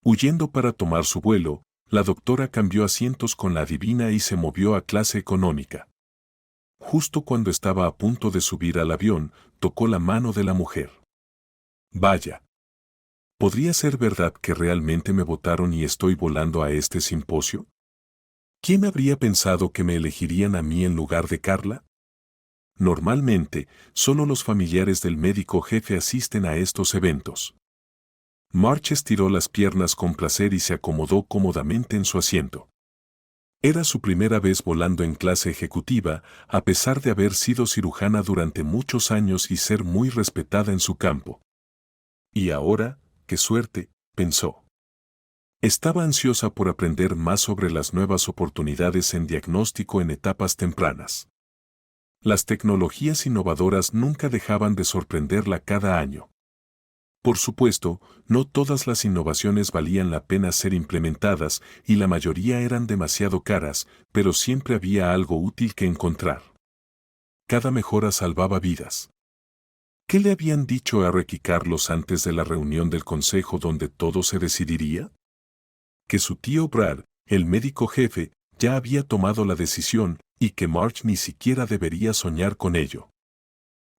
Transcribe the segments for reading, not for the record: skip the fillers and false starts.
Huyendo para tomar su vuelo, la doctora cambió asientos con la adivina y se movió a clase económica. Justo cuando estaba a punto de subir al avión, tocó la mano de la mujer. Vaya. ¿Podría ser verdad que realmente me votaron y estoy volando a este simposio? ¿Quién habría pensado que me elegirían a mí en lugar de Carla? Normalmente, solo los familiares del médico jefe asisten a estos eventos. March estiró las piernas con placer y se acomodó cómodamente en su asiento. Era su primera vez volando en clase ejecutiva, a pesar de haber sido cirujana durante muchos años y ser muy respetada en su campo. Y ahora, qué suerte, pensó. Estaba ansiosa por aprender más sobre las nuevas oportunidades en diagnóstico en etapas tempranas. Las tecnologías innovadoras nunca dejaban de sorprenderla cada año. Por supuesto, no todas las innovaciones valían la pena ser implementadas y la mayoría eran demasiado caras, pero siempre había algo útil que encontrar. Cada mejora salvaba vidas. ¿Qué le habían dicho a Eric y Carlos antes de la reunión del consejo donde todo se decidiría? Que su tío Brad, el médico jefe, ya había tomado la decisión y que March ni siquiera debería soñar con ello.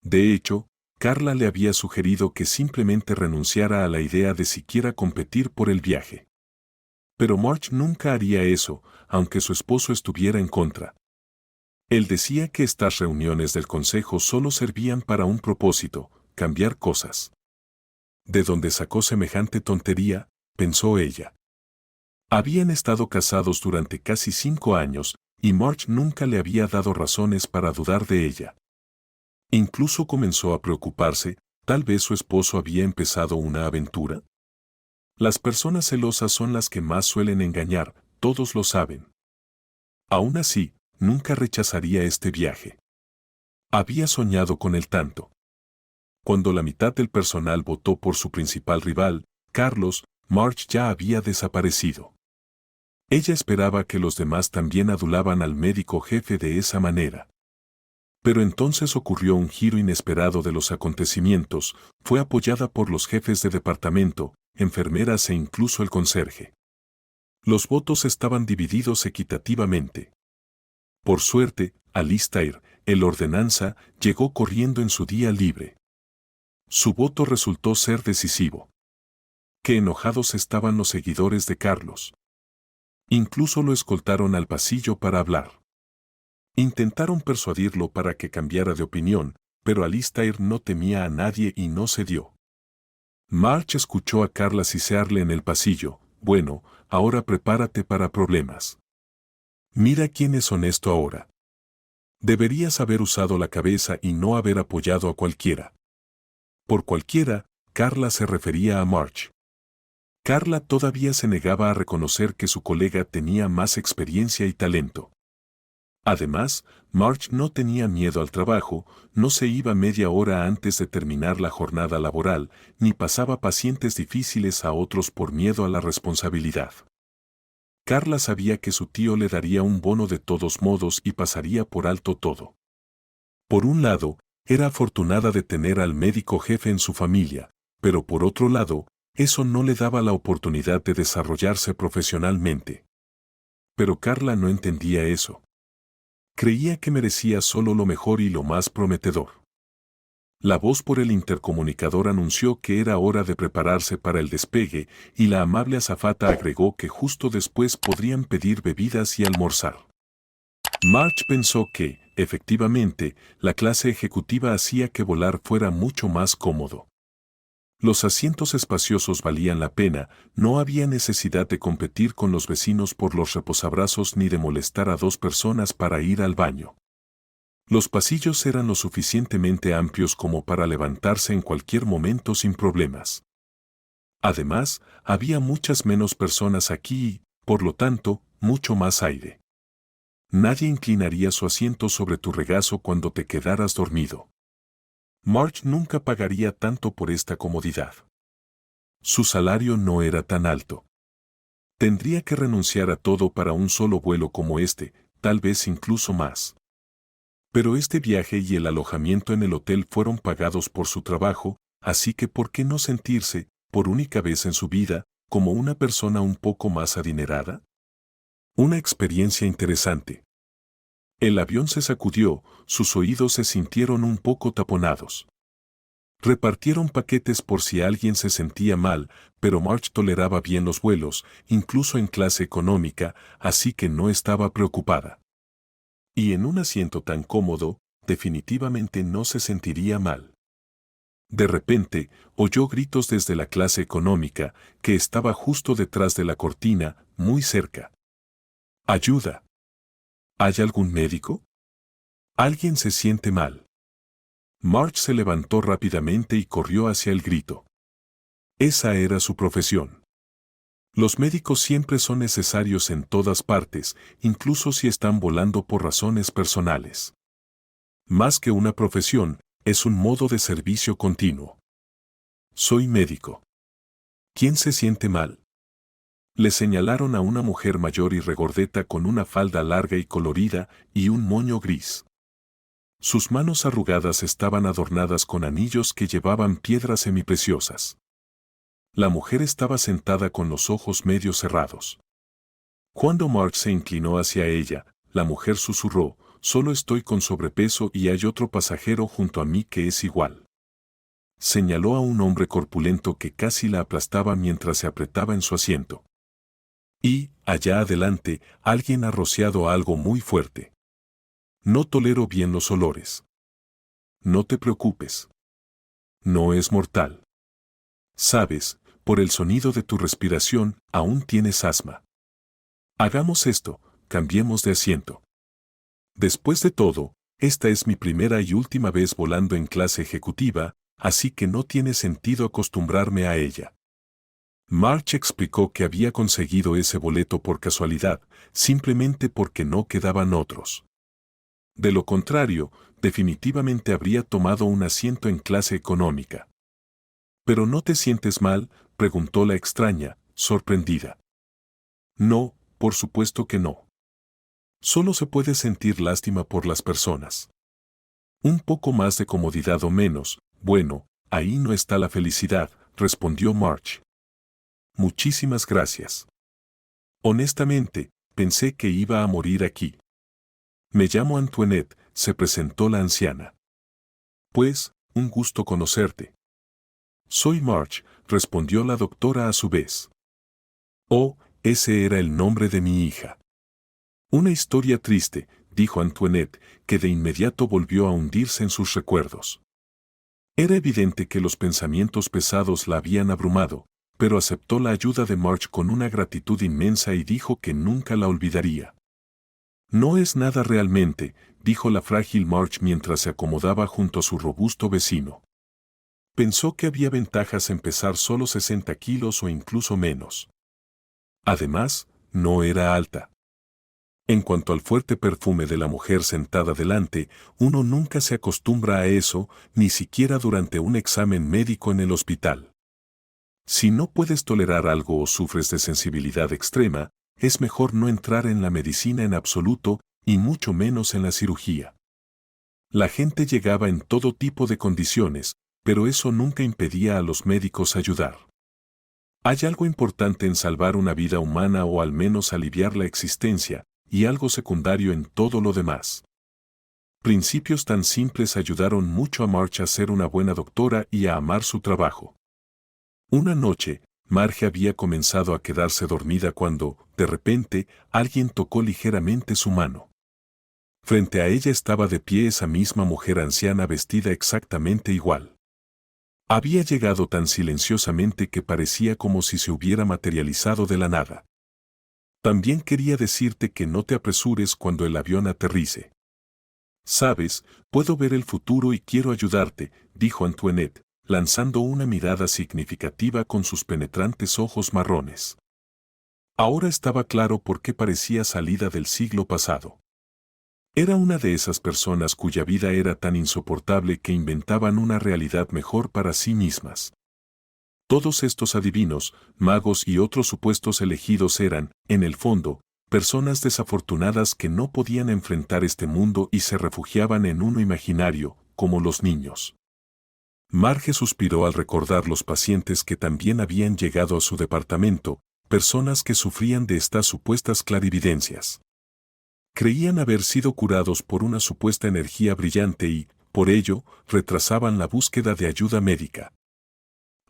De hecho, Carla le había sugerido que simplemente renunciara a la idea de siquiera competir por el viaje. Pero March nunca haría eso, aunque su esposo estuviera en contra. Él decía que estas reuniones del consejo solo servían para un propósito, cambiar cosas. ¿De dónde sacó semejante tontería?, pensó ella. Habían estado casados durante casi 5 años, y March nunca le había dado razones para dudar de ella. Incluso comenzó a preocuparse, tal vez su esposo había empezado una aventura. Las personas celosas son las que más suelen engañar, todos lo saben. Aún así, nunca rechazaría este viaje. Había soñado con él tanto. Cuando la mitad del personal votó por su principal rival, Carlos, March ya había desaparecido. Ella esperaba que los demás también adulaban al médico jefe de esa manera. Pero entonces ocurrió un giro inesperado de los acontecimientos, fue apoyada por los jefes de departamento, enfermeras e incluso el conserje. Los votos estaban divididos equitativamente. Por suerte, Alistair, el ordenanza, llegó corriendo en su día libre. Su voto resultó ser decisivo. Qué enojados estaban los seguidores de Carlos. Incluso lo escoltaron al pasillo para hablar. Intentaron persuadirlo para que cambiara de opinión, pero Alistair no temía a nadie y no cedió. March escuchó a Carla sisearle en el pasillo: bueno, ahora prepárate para problemas. Mira quién es honesto ahora. Deberías haber usado la cabeza y no haber apoyado a cualquiera. Por cualquiera, Carla se refería a March. Carla todavía se negaba a reconocer que su colega tenía más experiencia y talento. Además, March no tenía miedo al trabajo, no se iba media hora antes de terminar la jornada laboral, ni pasaba pacientes difíciles a otros por miedo a la responsabilidad. Carla sabía que su tío le daría un bono de todos modos y pasaría por alto todo. Por un lado, era afortunada de tener al médico jefe en su familia, pero por otro lado, eso no le daba la oportunidad de desarrollarse profesionalmente. Pero Carla no entendía eso. Creía que merecía solo lo mejor y lo más prometedor. La voz por el intercomunicador anunció que era hora de prepararse para el despegue, y la amable azafata agregó que justo después podrían pedir bebidas y almorzar. March pensó que, efectivamente, la clase ejecutiva hacía que volar fuera mucho más cómodo. Los asientos espaciosos valían la pena, no había necesidad de competir con los vecinos por los reposabrazos ni de molestar a 2 personas para ir al baño. Los pasillos eran lo suficientemente amplios como para levantarse en cualquier momento sin problemas. Además, había muchas menos personas aquí y, por lo tanto, mucho más aire. Nadie inclinaría su asiento sobre tu regazo cuando te quedaras dormido. March nunca pagaría tanto por esta comodidad. Su salario no era tan alto. Tendría que renunciar a todo para un solo vuelo como este, tal vez incluso más. Pero este viaje y el alojamiento en el hotel fueron pagados por su trabajo, así que ¿por qué no sentirse, por única vez en su vida, como una persona un poco más adinerada? Una experiencia interesante. El avión se sacudió, sus oídos se sintieron un poco taponados. Repartieron paquetes por si alguien se sentía mal, pero Marge toleraba bien los vuelos, incluso en clase económica, así que no estaba preocupada. Y en un asiento tan cómodo, definitivamente no se sentiría mal. De repente, oyó gritos desde la clase económica, que estaba justo detrás de la cortina, muy cerca. ¡Ayuda! ¿Hay algún médico? Alguien se siente mal. Marge se levantó rápidamente y corrió hacia el grito. Esa era su profesión. Los médicos siempre son necesarios en todas partes, incluso si están volando por razones personales. Más que una profesión, es un modo de servicio continuo. Soy médico. ¿Quién se siente mal? Le señalaron a una mujer mayor y regordeta con una falda larga y colorida y un moño gris. Sus manos arrugadas estaban adornadas con anillos que llevaban piedras semipreciosas. La mujer estaba sentada con los ojos medio cerrados. Cuando Marge se inclinó hacia ella, la mujer susurró: «Solo estoy con sobrepeso y hay otro pasajero junto a mí que es igual». Señaló a un hombre corpulento que casi la aplastaba mientras se apretaba en su asiento. Y, allá adelante, alguien ha rociado algo muy fuerte. No tolero bien los olores. No te preocupes. No es mortal. Sabes, por el sonido de tu respiración, aún tienes asma. Hagamos esto, cambiemos de asiento. Después de todo, esta es mi primera y última vez volando en clase ejecutiva, así que no tiene sentido acostumbrarme a ella. Marge explicó que había conseguido ese boleto por casualidad, simplemente porque no quedaban otros. De lo contrario, definitivamente habría tomado un asiento en clase económica. ¿Pero no te sientes mal?, preguntó la extraña, sorprendida. No, por supuesto que no. Solo se puede sentir lástima por las personas. Un poco más de comodidad o menos, bueno, ahí no está la felicidad, respondió Marge. Muchísimas gracias. Honestamente, pensé que iba a morir aquí. Me llamo Antoinette, se presentó la anciana. Pues, un gusto conocerte. Soy Marge, respondió la doctora a su vez. Oh, ese era el nombre de mi hija. Una historia triste, dijo Antoinette, que de inmediato volvió a hundirse en sus recuerdos. Era evidente que los pensamientos pesados la habían abrumado, pero aceptó la ayuda de Marge con una gratitud inmensa y dijo que nunca la olvidaría. No es nada realmente, dijo la frágil Marge mientras se acomodaba junto a su robusto vecino. Pensó que había ventajas en pesar solo 60 kilos o incluso menos. Además, no era alta. En cuanto al fuerte perfume de la mujer sentada delante, uno nunca se acostumbra a eso, ni siquiera durante un examen médico en el hospital. Si no puedes tolerar algo o sufres de sensibilidad extrema, es mejor no entrar en la medicina en absoluto, y mucho menos en la cirugía. La gente llegaba en todo tipo de condiciones, pero eso nunca impedía a los médicos ayudar. Hay algo importante en salvar una vida humana o al menos aliviar la existencia, y algo secundario en todo lo demás. Principios tan simples ayudaron mucho a Marge a ser una buena doctora y a amar su trabajo. Una noche, Marge había comenzado a quedarse dormida cuando, de repente, alguien tocó ligeramente su mano. Frente a ella estaba de pie esa misma mujer anciana vestida exactamente igual. Había llegado tan silenciosamente que parecía como si se hubiera materializado de la nada. También quería decirte que no te apresures cuando el avión aterrice. Sabes, puedo ver el futuro y quiero ayudarte, dijo Antoinette, lanzando una mirada significativa con sus penetrantes ojos marrones. Ahora estaba claro por qué parecía salida del siglo pasado. Era una de esas personas cuya vida era tan insoportable que inventaban una realidad mejor para sí mismas. Todos estos adivinos, magos y otros supuestos elegidos eran, en el fondo, personas desafortunadas que no podían enfrentar este mundo y se refugiaban en uno imaginario, como los niños. Marge suspiró al recordar los pacientes que también habían llegado a su departamento, personas que sufrían de estas supuestas clarividencias. Creían haber sido curados por una supuesta energía brillante y, por ello, retrasaban la búsqueda de ayuda médica.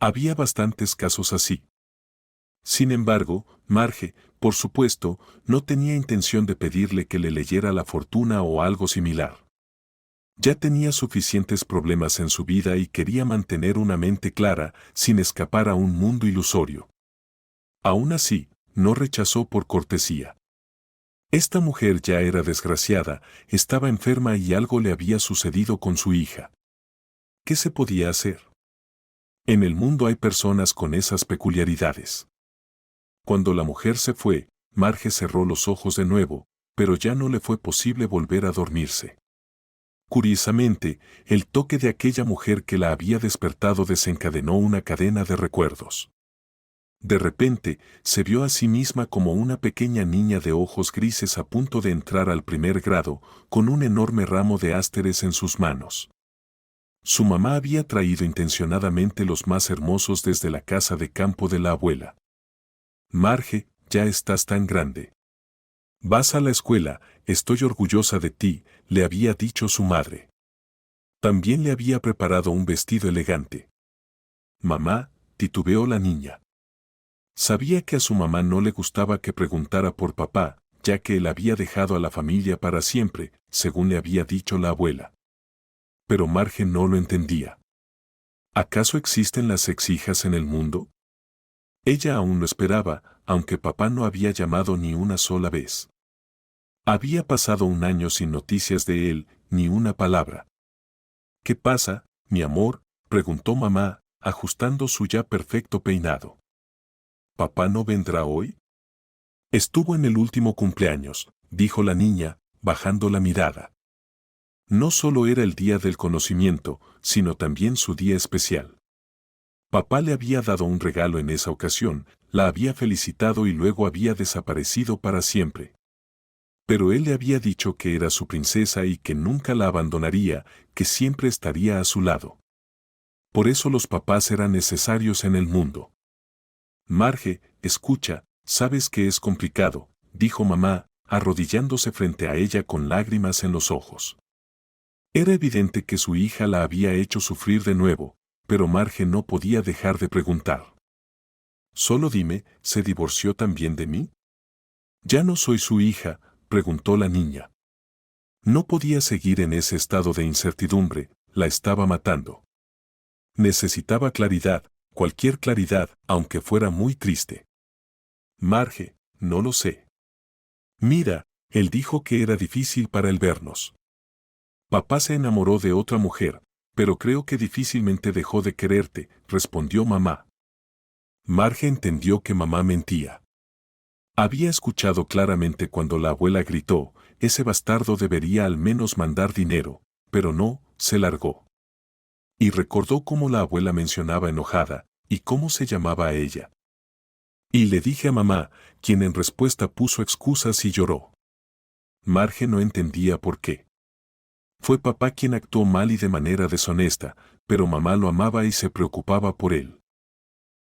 Había bastantes casos así. Sin embargo, Marge, por supuesto, no tenía intención de pedirle que le leyera la fortuna o algo similar. Ya tenía suficientes problemas en su vida y quería mantener una mente clara, sin escapar a un mundo ilusorio. Aún así, no rechazó por cortesía. Esta mujer ya era desgraciada, estaba enferma y algo le había sucedido con su hija. ¿Qué se podía hacer? En el mundo hay personas con esas peculiaridades. Cuando la mujer se fue, Marge cerró los ojos de nuevo, pero ya no le fue posible volver a dormirse. Curiosamente, el toque de aquella mujer que la había despertado desencadenó una cadena de recuerdos. De repente, se vio a sí misma como una pequeña niña de ojos grises a punto de entrar al primer grado, con un enorme ramo de ásteres en sus manos. Su mamá había traído intencionadamente los más hermosos desde la casa de campo de la abuela. Marge, ya estás tan grande. Vas a la escuela, estoy orgullosa de ti, le había dicho su madre. También le había preparado un vestido elegante. Mamá, titubeó la niña. Sabía que a su mamá no le gustaba que preguntara por papá, ya que él había dejado a la familia para siempre, según le había dicho la abuela. Pero Marge no lo entendía. ¿Acaso existen las ex-hijas en el mundo? Ella aún lo esperaba, aunque papá no había llamado ni una sola vez. Había pasado un año sin noticias de él, ni una palabra. ¿Qué pasa, mi amor?, preguntó mamá, ajustando su ya perfecto peinado. ¿Papá no vendrá hoy? Estuvo en el último cumpleaños, dijo la niña, bajando la mirada. No solo era el día del conocimiento, sino también su día especial. Papá le había dado un regalo en esa ocasión, la había felicitado y luego había desaparecido para siempre. Pero él le había dicho que era su princesa y que nunca la abandonaría, que siempre estaría a su lado. Por eso los papás eran necesarios en el mundo. Marge, escucha, sabes que es complicado, dijo mamá, arrodillándose frente a ella con lágrimas en los ojos. Era evidente que su hija la había hecho sufrir de nuevo, pero Marge no podía dejar de preguntar. Solo dime, ¿se divorció también de mí? Ya no soy su hija, preguntó la niña. No podía seguir en ese estado de incertidumbre, la estaba matando. Necesitaba claridad, cualquier claridad, aunque fuera muy triste. Marge, no lo sé. Mira, él dijo que era difícil para él vernos. Papá se enamoró de otra mujer, pero creo que difícilmente dejó de quererte, respondió mamá. Marge entendió que mamá mentía. Había escuchado claramente cuando la abuela gritó, ese bastardo debería al menos mandar dinero, pero no, se largó. Y recordó cómo la abuela mencionaba enojada, y cómo se llamaba a ella. Y le dije a mamá, quien en respuesta puso excusas y lloró. Marge no entendía por qué. Fue papá quien actuó mal y de manera deshonesta, pero mamá lo amaba y se preocupaba por él.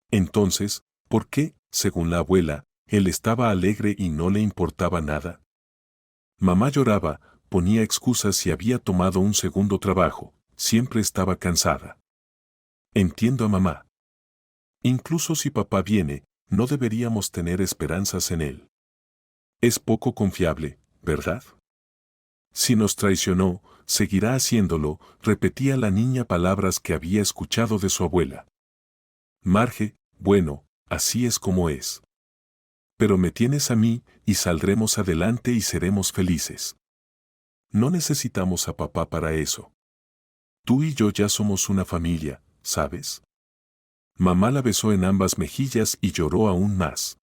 Entonces, ¿por qué, según la abuela, él estaba alegre y no le importaba nada? Mamá lloraba, ponía excusas y había tomado un segundo trabajo, siempre estaba cansada. Entiendo a mamá. Incluso si papá viene, no deberíamos tener esperanzas en él. Es poco confiable, ¿verdad? Si nos traicionó, seguirá haciéndolo, repetía la niña palabras que había escuchado de su abuela. Marge, bueno, así es como es. Pero me tienes a mí, y saldremos adelante y seremos felices. No necesitamos a papá para eso. Tú y yo ya somos una familia, ¿sabes? Mamá la besó en ambas mejillas y lloró aún más.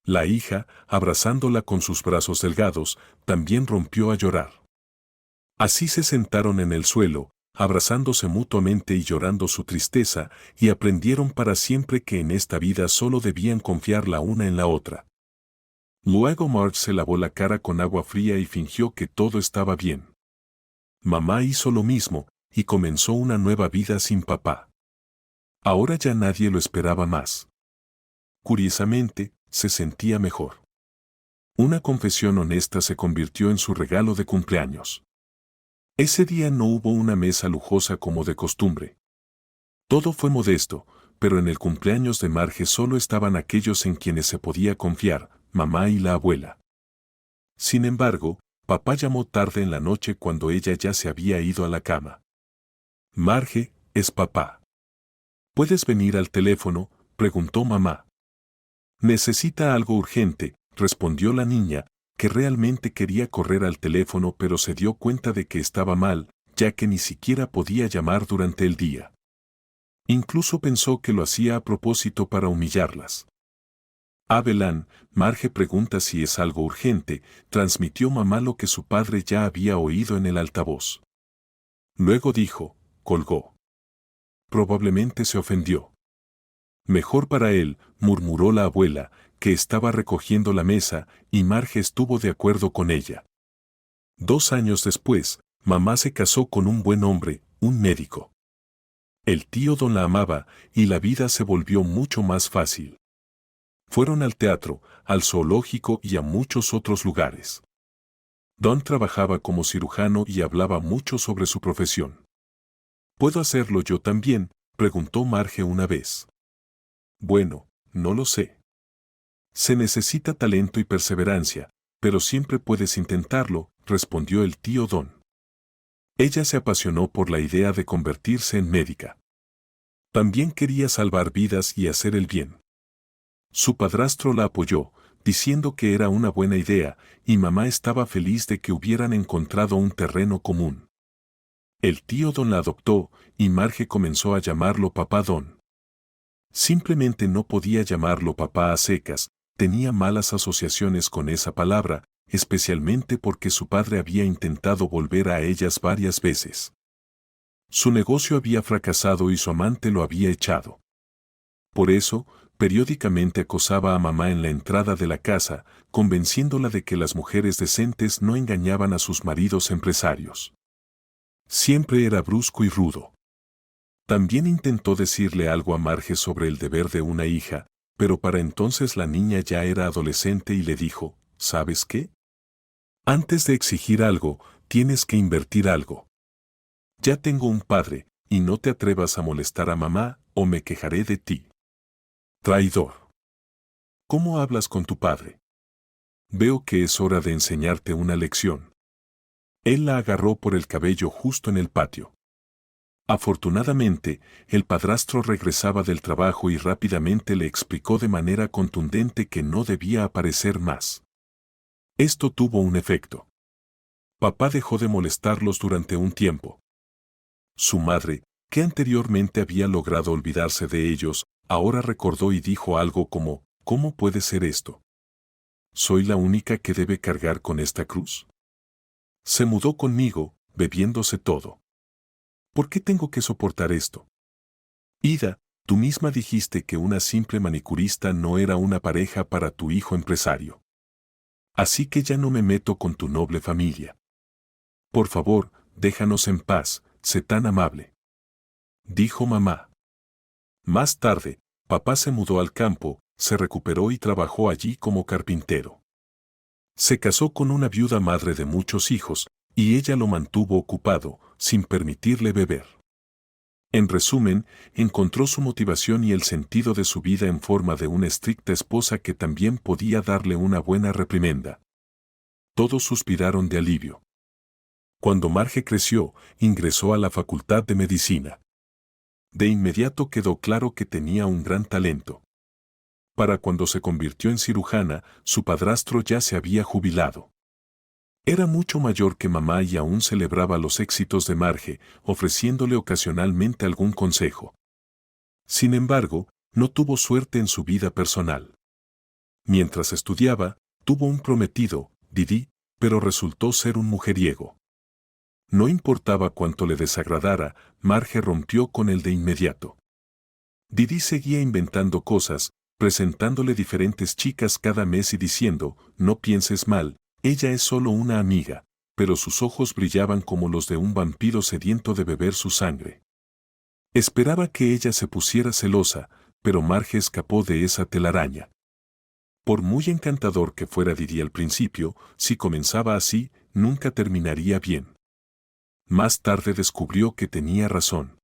La hija, abrazándola con sus brazos delgados, también rompió a llorar. Así se sentaron en el suelo, abrazándose mutuamente y llorando su tristeza, y aprendieron para siempre que en esta vida solo debían confiar la una en la otra. Luego Marge se lavó la cara con agua fría y fingió que todo estaba bien. Mamá hizo lo mismo, y comenzó una nueva vida sin papá. Ahora ya nadie lo esperaba más. Curiosamente, se sentía mejor. Una confesión honesta se convirtió en su regalo de cumpleaños. Ese día no hubo una mesa lujosa como de costumbre. Todo fue modesto, pero en el cumpleaños de Marge solo estaban aquellos en quienes se podía confiar, mamá y la abuela. Sin embargo, papá llamó tarde en la noche cuando ella ya se había ido a la cama. Marge, es papá. ¿Puedes venir al teléfono?, preguntó mamá. Necesita algo urgente, respondió la niña, que realmente quería correr al teléfono pero se dio cuenta de que estaba mal, ya que ni siquiera podía llamar durante el día. Incluso pensó que lo hacía a propósito para humillarlas. Abelán, Marge pregunta si es algo urgente, transmitió mamá lo que su padre ya había oído en el altavoz. Luego dijo, colgó. Probablemente se ofendió. Mejor para él, murmuró la abuela, que estaba recogiendo la mesa, y Marge estuvo de acuerdo con ella. 2 años después, mamá se casó con un buen hombre, un médico. El tío Don la amaba, y la vida se volvió mucho más fácil. Fueron al teatro, al zoológico y a muchos otros lugares. Don trabajaba como cirujano y hablaba mucho sobre su profesión. ¿Puedo hacerlo yo también?, preguntó Marge una vez. Bueno, no lo sé. Se necesita talento y perseverancia, pero siempre puedes intentarlo, respondió el tío Don. Ella se apasionó por la idea de convertirse en médica. También quería salvar vidas y hacer el bien. Su padrastro la apoyó, diciendo que era una buena idea, y mamá estaba feliz de que hubieran encontrado un terreno común. El tío Don la adoptó, y Marge comenzó a llamarlo papá Don. Simplemente no podía llamarlo papá a secas, tenía malas asociaciones con esa palabra, especialmente porque su padre había intentado volver a ellas varias veces. Su negocio había fracasado y su amante lo había echado. Por eso, periódicamente acosaba a mamá en la entrada de la casa, convenciéndola de que las mujeres decentes no engañaban a sus maridos empresarios. Siempre era brusco y rudo. También intentó decirle algo a Marge sobre el deber de una hija, pero para entonces la niña ya era adolescente y le dijo, ¿sabes qué? Antes de exigir algo, tienes que invertir algo. Ya tengo un padre, y no te atrevas a molestar a mamá, o me quejaré de ti. Traidor. ¿Cómo hablas con tu padre? Veo que es hora de enseñarte una lección. Él la agarró por el cabello justo en el patio. Afortunadamente, el padrastro regresaba del trabajo y rápidamente le explicó de manera contundente que no debía aparecer más. Esto tuvo un efecto. Papá dejó de molestarlos durante un tiempo. Su madre, que anteriormente había logrado olvidarse de ellos, ahora recordó y dijo algo como, ¿cómo puede ser esto? ¿Soy la única que debe cargar con esta cruz? Se mudó conmigo, bebiéndose todo. ¿Por qué tengo que soportar esto? Ida, tú misma dijiste que una simple manicurista no era una pareja para tu hijo empresario. Así que ya no me meto con tu noble familia. Por favor, déjanos en paz, sé tan amable. Dijo mamá. Más tarde, papá se mudó al campo, se recuperó y trabajó allí como carpintero. Se casó con una viuda madre de muchos hijos, y ella lo mantuvo ocupado, sin permitirle beber. En resumen, encontró su motivación y el sentido de su vida en forma de una estricta esposa que también podía darle una buena reprimenda. Todos suspiraron de alivio. Cuando Marge creció, ingresó a la Facultad de Medicina. De inmediato quedó claro que tenía un gran talento. Para cuando se convirtió en cirujana, su padrastro ya se había jubilado. Era mucho mayor que mamá y aún celebraba los éxitos de Marge, ofreciéndole ocasionalmente algún consejo. Sin embargo, no tuvo suerte en su vida personal. Mientras estudiaba, tuvo un prometido, Didi, pero resultó ser un mujeriego. No importaba cuánto le desagradara, Marge rompió con él de inmediato. Didi seguía inventando cosas, presentándole diferentes chicas cada mes y diciendo, no pienses mal, ella es solo una amiga, pero sus ojos brillaban como los de un vampiro sediento de beber su sangre. Esperaba que ella se pusiera celosa, pero Marge escapó de esa telaraña. Por muy encantador que fuera Didi al principio, si comenzaba así, nunca terminaría bien. Más tarde descubrió que tenía razón.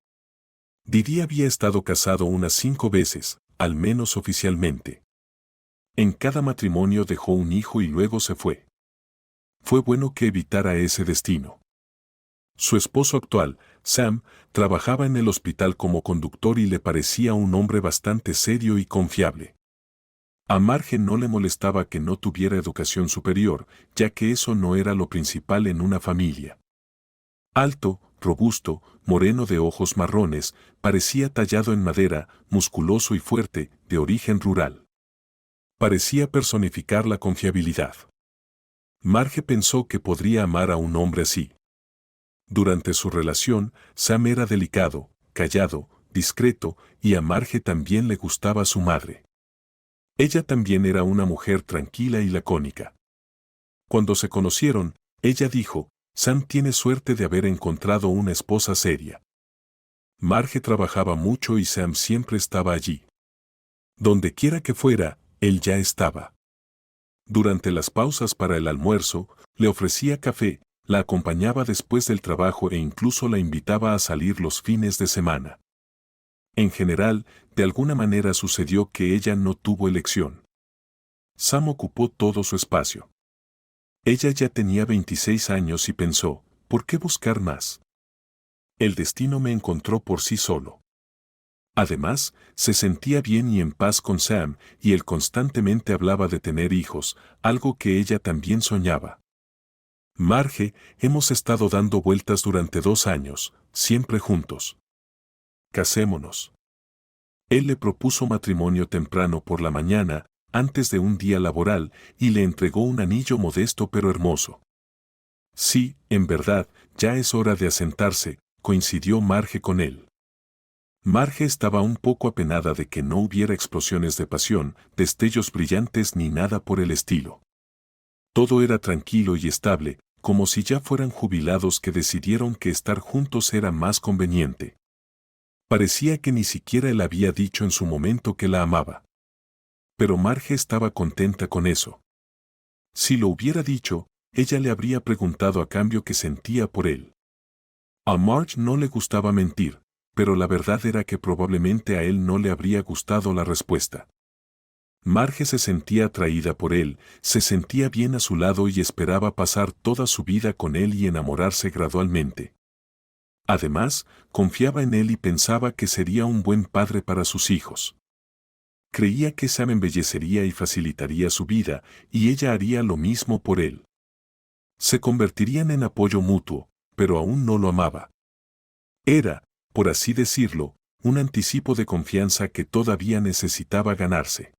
Didi había estado casado unas 5 veces, al menos oficialmente. En cada matrimonio dejó un hijo y luego se fue. Fue bueno que evitara ese destino. Su esposo actual, Sam, trabajaba en el hospital como conductor y le parecía un hombre bastante serio y confiable. A Marge no le molestaba que no tuviera educación superior, ya que eso no era lo principal en una familia. Alto, robusto, moreno de ojos marrones, parecía tallado en madera, musculoso y fuerte, de origen rural. Parecía personificar la confiabilidad. Marge pensó que podría amar a un hombre así. Durante su relación, Sam era delicado, callado, discreto, y a Marge también le gustaba su madre. Ella también era una mujer tranquila y lacónica. Cuando se conocieron, ella dijo, Sam tiene suerte de haber encontrado una esposa seria. Marge trabajaba mucho y Sam siempre estaba allí. Donde quiera que fuera, él ya estaba. Durante las pausas para el almuerzo, le ofrecía café, la acompañaba después del trabajo e incluso la invitaba a salir los fines de semana. En general, de alguna manera sucedió que ella no tuvo elección. Sam ocupó todo su espacio. Ella ya tenía 26 años y pensó, ¿por qué buscar más? El destino me encontró por sí solo. Además, se sentía bien y en paz con Sam, y él constantemente hablaba de tener hijos, algo que ella también soñaba. Marge, hemos estado dando vueltas durante 2 años, siempre juntos. Casémonos. Él le propuso matrimonio temprano por la mañana, antes de un día laboral, y le entregó un anillo modesto pero hermoso. Sí, en verdad, ya es hora de asentarse, coincidió Marge con él. Marge estaba un poco apenada de que no hubiera explosiones de pasión, destellos brillantes ni nada por el estilo. Todo era tranquilo y estable, como si ya fueran jubilados que decidieron que estar juntos era más conveniente. Parecía que ni siquiera él había dicho en su momento que la amaba. Pero Marge estaba contenta con eso. Si lo hubiera dicho, ella le habría preguntado a cambio qué sentía por él. A Marge no le gustaba mentir, pero la verdad era que probablemente a él no le habría gustado la respuesta. Marge se sentía atraída por él, se sentía bien a su lado y esperaba pasar toda su vida con él y enamorarse gradualmente. Además, confiaba en él y pensaba que sería un buen padre para sus hijos. Creía que Sam embellecería y facilitaría su vida, y ella haría lo mismo por él. Se convertirían en apoyo mutuo, pero aún no lo amaba. Era, por así decirlo, un anticipo de confianza que todavía necesitaba ganarse.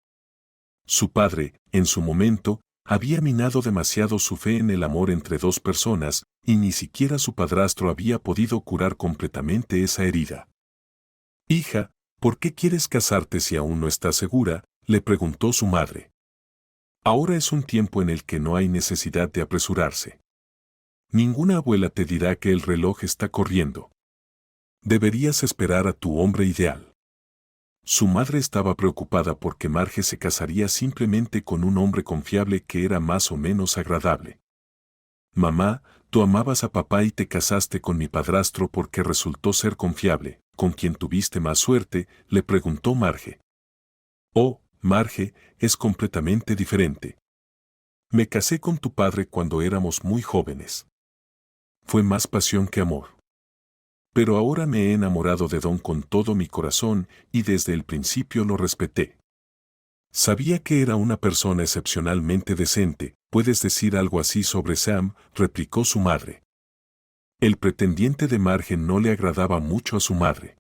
Su padre, en su momento, había minado demasiado su fe en el amor entre dos personas, y ni siquiera su padrastro había podido curar completamente esa herida. Hija, ¿por qué quieres casarte si aún no estás segura?, le preguntó su madre. Ahora es un tiempo en el que no hay necesidad de apresurarse. Ninguna abuela te dirá que el reloj está corriendo. Deberías esperar a tu hombre ideal. Su madre estaba preocupada porque Marge se casaría simplemente con un hombre confiable que era más o menos agradable. Mamá, tú amabas a papá y te casaste con mi padrastro porque resultó ser confiable, ¿con quién tuviste más suerte?, le preguntó Marge. Oh, Marge, es completamente diferente. Me casé con tu padre cuando éramos muy jóvenes. Fue más pasión que amor. Pero ahora me he enamorado de Don con todo mi corazón y desde el principio lo respeté. Sabía que era una persona excepcionalmente decente. ¿Puedes decir algo así sobre Sam?, replicó su madre. El pretendiente de Marge no le agradaba mucho a su madre.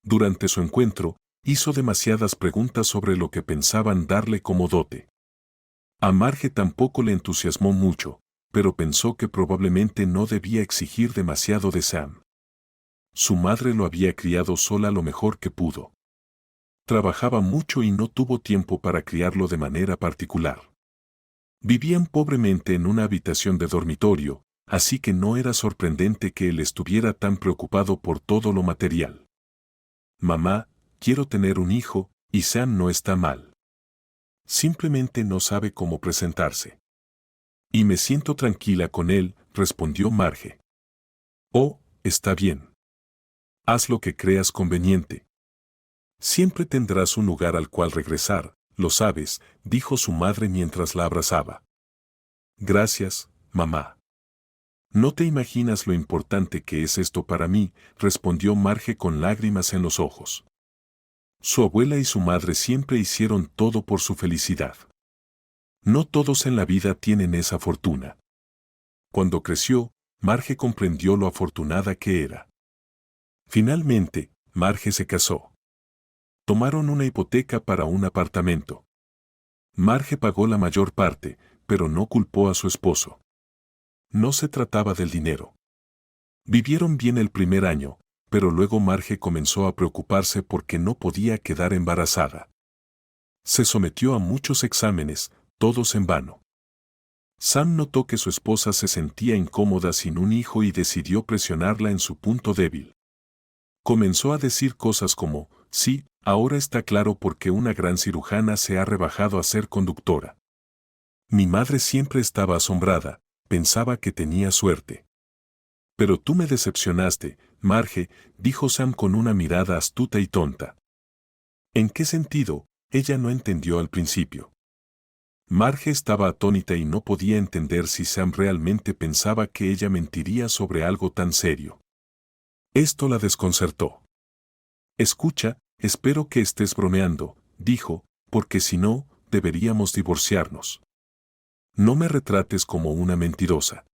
Durante su encuentro, hizo demasiadas preguntas sobre lo que pensaban darle como dote. A Marge tampoco le entusiasmó mucho, pero pensó que probablemente no debía exigir demasiado de Sam. Su madre lo había criado sola lo mejor que pudo. Trabajaba mucho y no tuvo tiempo para criarlo de manera particular. Vivían pobremente en una habitación de dormitorio, así que no era sorprendente que él estuviera tan preocupado por todo lo material. Mamá, quiero tener un hijo, y Sam no está mal. Simplemente no sabe cómo presentarse. Y me siento tranquila con él, respondió Marge. Oh, está bien. Haz lo que creas conveniente. Siempre tendrás un lugar al cual regresar, lo sabes, dijo su madre mientras la abrazaba. Gracias, mamá. No te imaginas lo importante que es esto para mí, respondió Marge con lágrimas en los ojos. Su abuela y su madre siempre hicieron todo por su felicidad. No todos en la vida tienen esa fortuna. Cuando creció, Marge comprendió lo afortunada que era. Finalmente, Marge se casó. Tomaron una hipoteca para un apartamento. Marge pagó la mayor parte, pero no culpó a su esposo. No se trataba del dinero. Vivieron bien el primer año, pero luego Marge comenzó a preocuparse porque no podía quedar embarazada. Se sometió a muchos exámenes, todos en vano. Sam notó que su esposa se sentía incómoda sin un hijo y decidió presionarla en su punto débil. Comenzó a decir cosas como, sí, ahora está claro por qué una gran cirujana se ha rebajado a ser conductora. Mi madre siempre estaba asombrada, pensaba que tenía suerte. Pero tú me decepcionaste, Marge, dijo Sam con una mirada astuta y tonta. ¿En qué sentido? Ella no entendió al principio. Marge estaba atónita y no podía entender si Sam realmente pensaba que ella mentiría sobre algo tan serio. Esto la desconcertó. Escucha, espero que estés bromeando, dijo, porque si no, deberíamos divorciarnos. No me retrates como una mentirosa.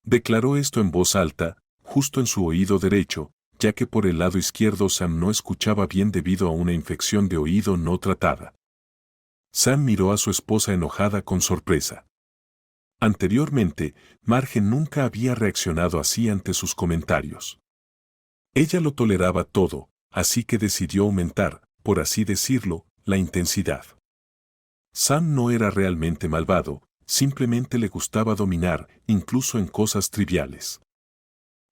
Declaró esto en voz alta, justo en su oído derecho, ya que por el lado izquierdo Sam no escuchaba bien debido a una infección de oído no tratada. Sam miró a su esposa enojada con sorpresa. Anteriormente, Marge nunca había reaccionado así ante sus comentarios. Ella lo toleraba todo, así que decidió aumentar, por así decirlo, la intensidad. Sam no era realmente malvado, simplemente le gustaba dominar, incluso en cosas triviales.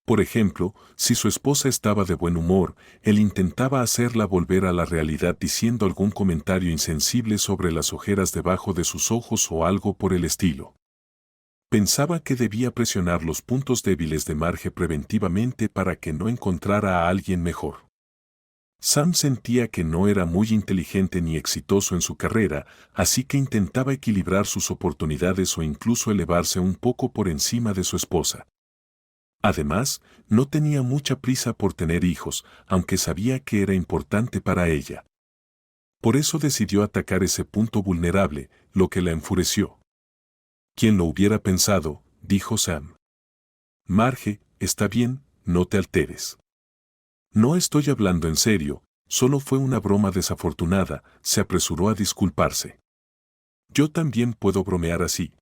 Por ejemplo, si su esposa estaba de buen humor, él intentaba hacerla volver a la realidad diciendo algún comentario insensible sobre las ojeras debajo de sus ojos o algo por el estilo. Pensaba que debía presionar los puntos débiles de Marge preventivamente para que no encontrara a alguien mejor. Sam sentía que no era muy inteligente ni exitoso en su carrera, así que intentaba equilibrar sus oportunidades o incluso elevarse un poco por encima de su esposa. Además, no tenía mucha prisa por tener hijos, aunque sabía que era importante para ella. Por eso decidió atacar ese punto vulnerable, lo que la enfureció. «¿Quién lo hubiera pensado?», dijo Sam. «Marge, está bien, no te alteres. No estoy hablando en serio, solo fue una broma desafortunada», se apresuró a disculparse. «Yo también puedo bromear así».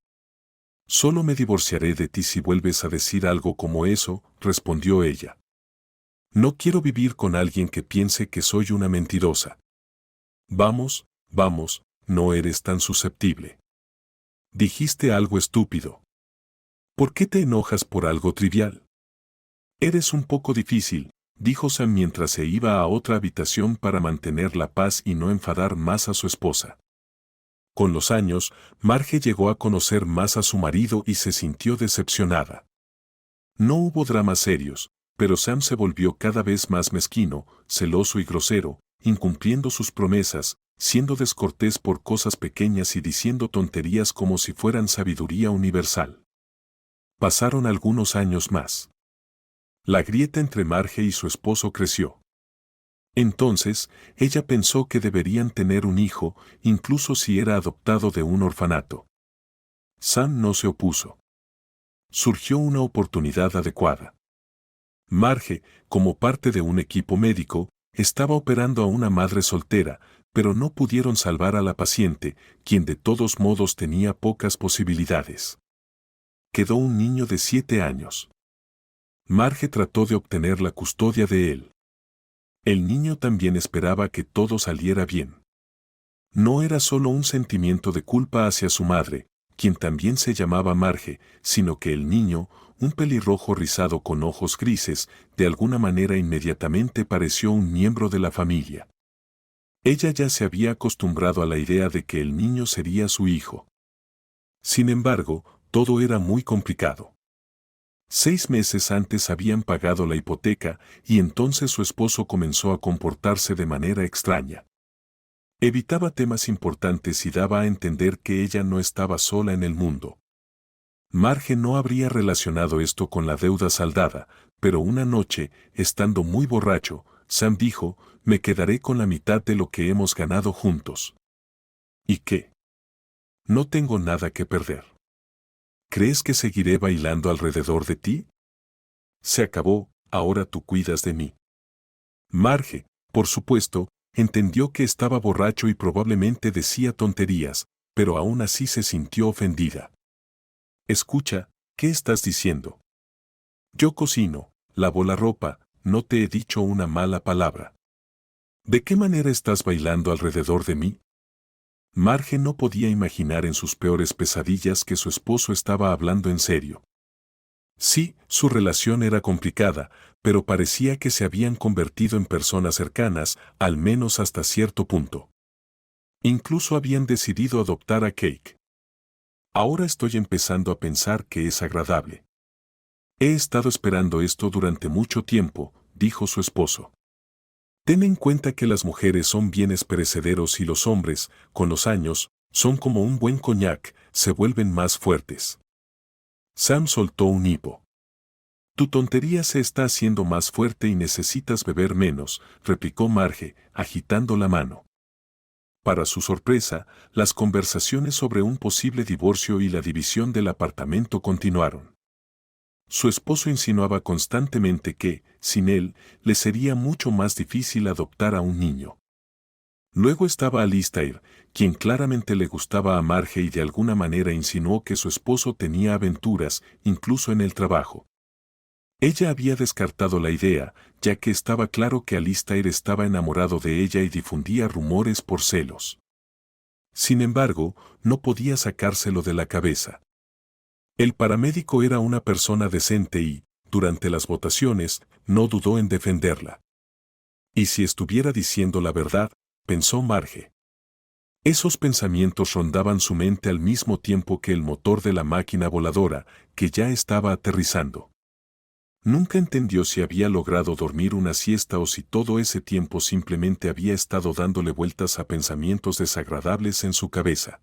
«Solo me divorciaré de ti si vuelves a decir algo como eso», respondió ella. «No quiero vivir con alguien que piense que soy una mentirosa». «Vamos, vamos, no eres tan susceptible. Dijiste algo estúpido. ¿Por qué te enojas por algo trivial?» «Eres un poco difícil», dijo Sam mientras se iba a otra habitación para mantener la paz y no enfadar más a su esposa. Con los años, Marge llegó a conocer más a su marido y se sintió decepcionada. No hubo dramas serios, pero Sam se volvió cada vez más mezquino, celoso y grosero, incumpliendo sus promesas, siendo descortés por cosas pequeñas y diciendo tonterías como si fueran sabiduría universal. Pasaron algunos años más. La grieta entre Marge y su esposo creció. Entonces, ella pensó que deberían tener un hijo, incluso si era adoptado de un orfanato. Sam no se opuso. Surgió una oportunidad adecuada. Marge, como parte de un equipo médico, estaba operando a una madre soltera, pero no pudieron salvar a la paciente, quien de todos modos tenía pocas posibilidades. Quedó un niño de 7 años. Marge trató de obtener la custodia de él. El niño también esperaba que todo saliera bien. No era solo un sentimiento de culpa hacia su madre, quien también se llamaba Marge, sino que el niño, un pelirrojo rizado con ojos grises, de alguna manera inmediatamente pareció un miembro de la familia. Ella ya se había acostumbrado a la idea de que el niño sería su hijo. Sin embargo, todo era muy complicado. 6 meses antes habían pagado la hipoteca y entonces su esposo comenzó a comportarse de manera extraña. Evitaba temas importantes y daba a entender que ella no estaba sola en el mundo. Marge no habría relacionado esto con la deuda saldada, pero una noche, estando muy borracho, Sam dijo, me quedaré con la mitad de lo que hemos ganado juntos. ¿Y qué? No tengo nada que perder. ¿Crees que seguiré bailando alrededor de ti? Se acabó, ahora tú cuidas de mí. Marge, por supuesto, entendió que estaba borracho y probablemente decía tonterías, pero aún así se sintió ofendida. Escucha, ¿qué estás diciendo? Yo cocino, lavo la ropa, no te he dicho una mala palabra. ¿De qué manera estás bailando alrededor de mí? Marge no podía imaginar en sus peores pesadillas que su esposo estaba hablando en serio. Sí, su relación era complicada, pero parecía que se habían convertido en personas cercanas, al menos hasta cierto punto. Incluso habían decidido adoptar a Cake. Ahora estoy empezando a pensar que es agradable. He estado esperando esto durante mucho tiempo, dijo su esposo. Ten en cuenta que las mujeres son bienes perecederos y los hombres, con los años, son como un buen coñac, se vuelven más fuertes. Sam soltó un hipo. Tu tontería se está haciendo más fuerte y necesitas beber menos, replicó Marge, agitando la mano. Para su sorpresa, las conversaciones sobre un posible divorcio y la división del apartamento continuaron. Su esposo insinuaba constantemente que, sin él, le sería mucho más difícil adoptar a un niño. Luego estaba Alistair, quien claramente le gustaba a Marge y de alguna manera insinuó que su esposo tenía aventuras, incluso en el trabajo. Ella había descartado la idea, ya que estaba claro que Alistair estaba enamorado de ella y difundía rumores por celos. Sin embargo, no podía sacárselo de la cabeza. El paramédico era una persona decente y, durante las votaciones, no dudó en defenderla. ¿Y si estuviera diciendo la verdad?, pensó Marge. Esos pensamientos rondaban su mente al mismo tiempo que el motor de la máquina voladora, que ya estaba aterrizando. Nunca entendió si había logrado dormir una siesta o si todo ese tiempo simplemente había estado dándole vueltas a pensamientos desagradables en su cabeza.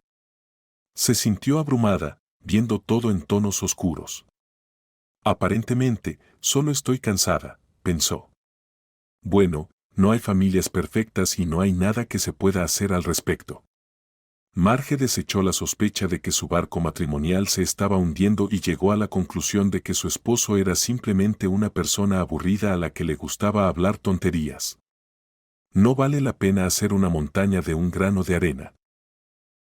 Se sintió abrumada, viendo todo en tonos oscuros. Aparentemente, solo estoy cansada, pensó. Bueno, no hay familias perfectas y no hay nada que se pueda hacer al respecto. Marge desechó la sospecha de que su barco matrimonial se estaba hundiendo y llegó a la conclusión de que su esposo era simplemente una persona aburrida a la que le gustaba hablar tonterías. No vale la pena hacer una montaña de un grano de arena.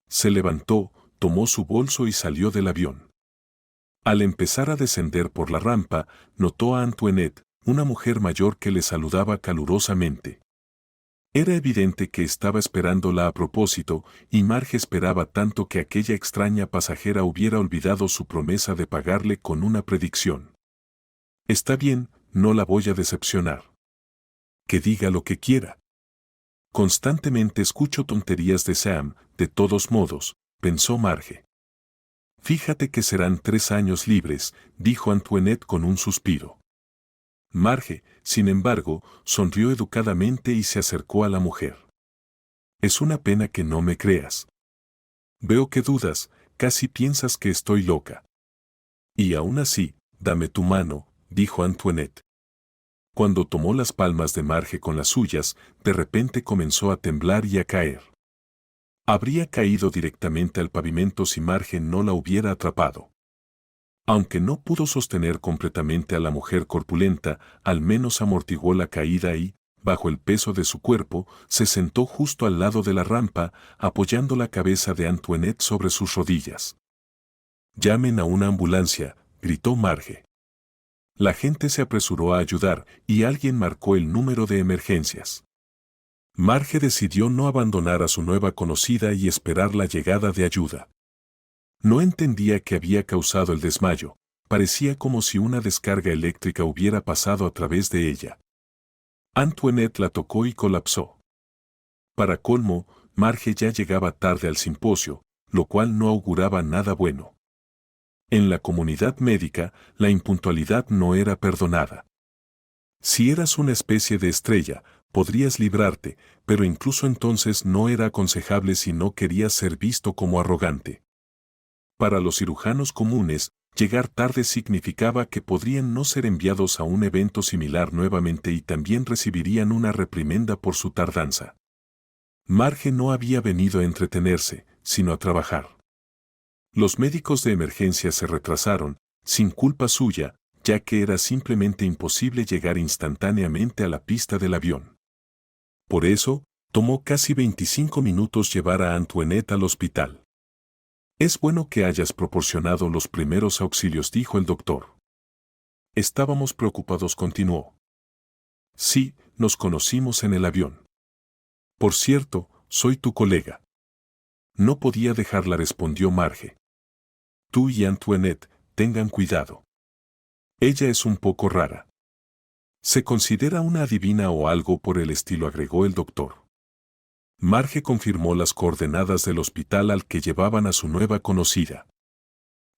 Se levantó, tomó su bolso y salió del avión. Al empezar a descender por la rampa, notó a Antoinette, una mujer mayor que le saludaba calurosamente. Era evidente que estaba esperándola a propósito, y Marge esperaba tanto que aquella extraña pasajera hubiera olvidado su promesa de pagarle con una predicción. Está bien, no la voy a decepcionar. Que diga lo que quiera. Constantemente escucho tonterías de Sam, de todos modos, pensó Marge. Fíjate que serán 3 años libres, dijo Antoinette con un suspiro. Marge, sin embargo, sonrió educadamente y se acercó a la mujer. Es una pena que no me creas. Veo que dudas, casi piensas que estoy loca. Y aún así, dame tu mano, dijo Antoinette. Cuando tomó las palmas de Marge con las suyas, de repente comenzó a temblar y a caer. Habría caído directamente al pavimento si Marge no la hubiera atrapado. Aunque no pudo sostener completamente a la mujer corpulenta, al menos amortiguó la caída y, bajo el peso de su cuerpo, se sentó justo al lado de la rampa, apoyando la cabeza de Antoinette sobre sus rodillas. «Llamen a una ambulancia», gritó Marge. La gente se apresuró a ayudar y alguien marcó el número de emergencias. Marge decidió no abandonar a su nueva conocida y esperar la llegada de ayuda. No entendía qué había causado el desmayo. Parecía como si una descarga eléctrica hubiera pasado a través de ella. Antoinette la tocó y colapsó. Para colmo, Marge ya llegaba tarde al simposio, lo cual no auguraba nada bueno. En la comunidad médica, la impuntualidad no era perdonada. Si eras una especie de estrella, podrías librarte, pero incluso entonces no era aconsejable si no querías ser visto como arrogante. Para los cirujanos comunes, llegar tarde significaba que podrían no ser enviados a un evento similar nuevamente y también recibirían una reprimenda por su tardanza. Marge no había venido a entretenerse, sino a trabajar. Los médicos de emergencia se retrasaron, sin culpa suya, ya que era simplemente imposible llegar instantáneamente a la pista del avión. Por eso, tomó casi 25 minutos llevar a Antoinette al hospital. Es bueno que hayas proporcionado los primeros auxilios, dijo el doctor. Estábamos preocupados, continuó. Sí, nos conocimos en el avión. Por cierto, soy tu colega. No podía dejarla, respondió Marge. Tú y Antoinette, tengan cuidado. Ella es un poco rara. Se considera una adivina o algo por el estilo, agregó el doctor. Marge confirmó las coordenadas del hospital al que llevaban a su nueva conocida.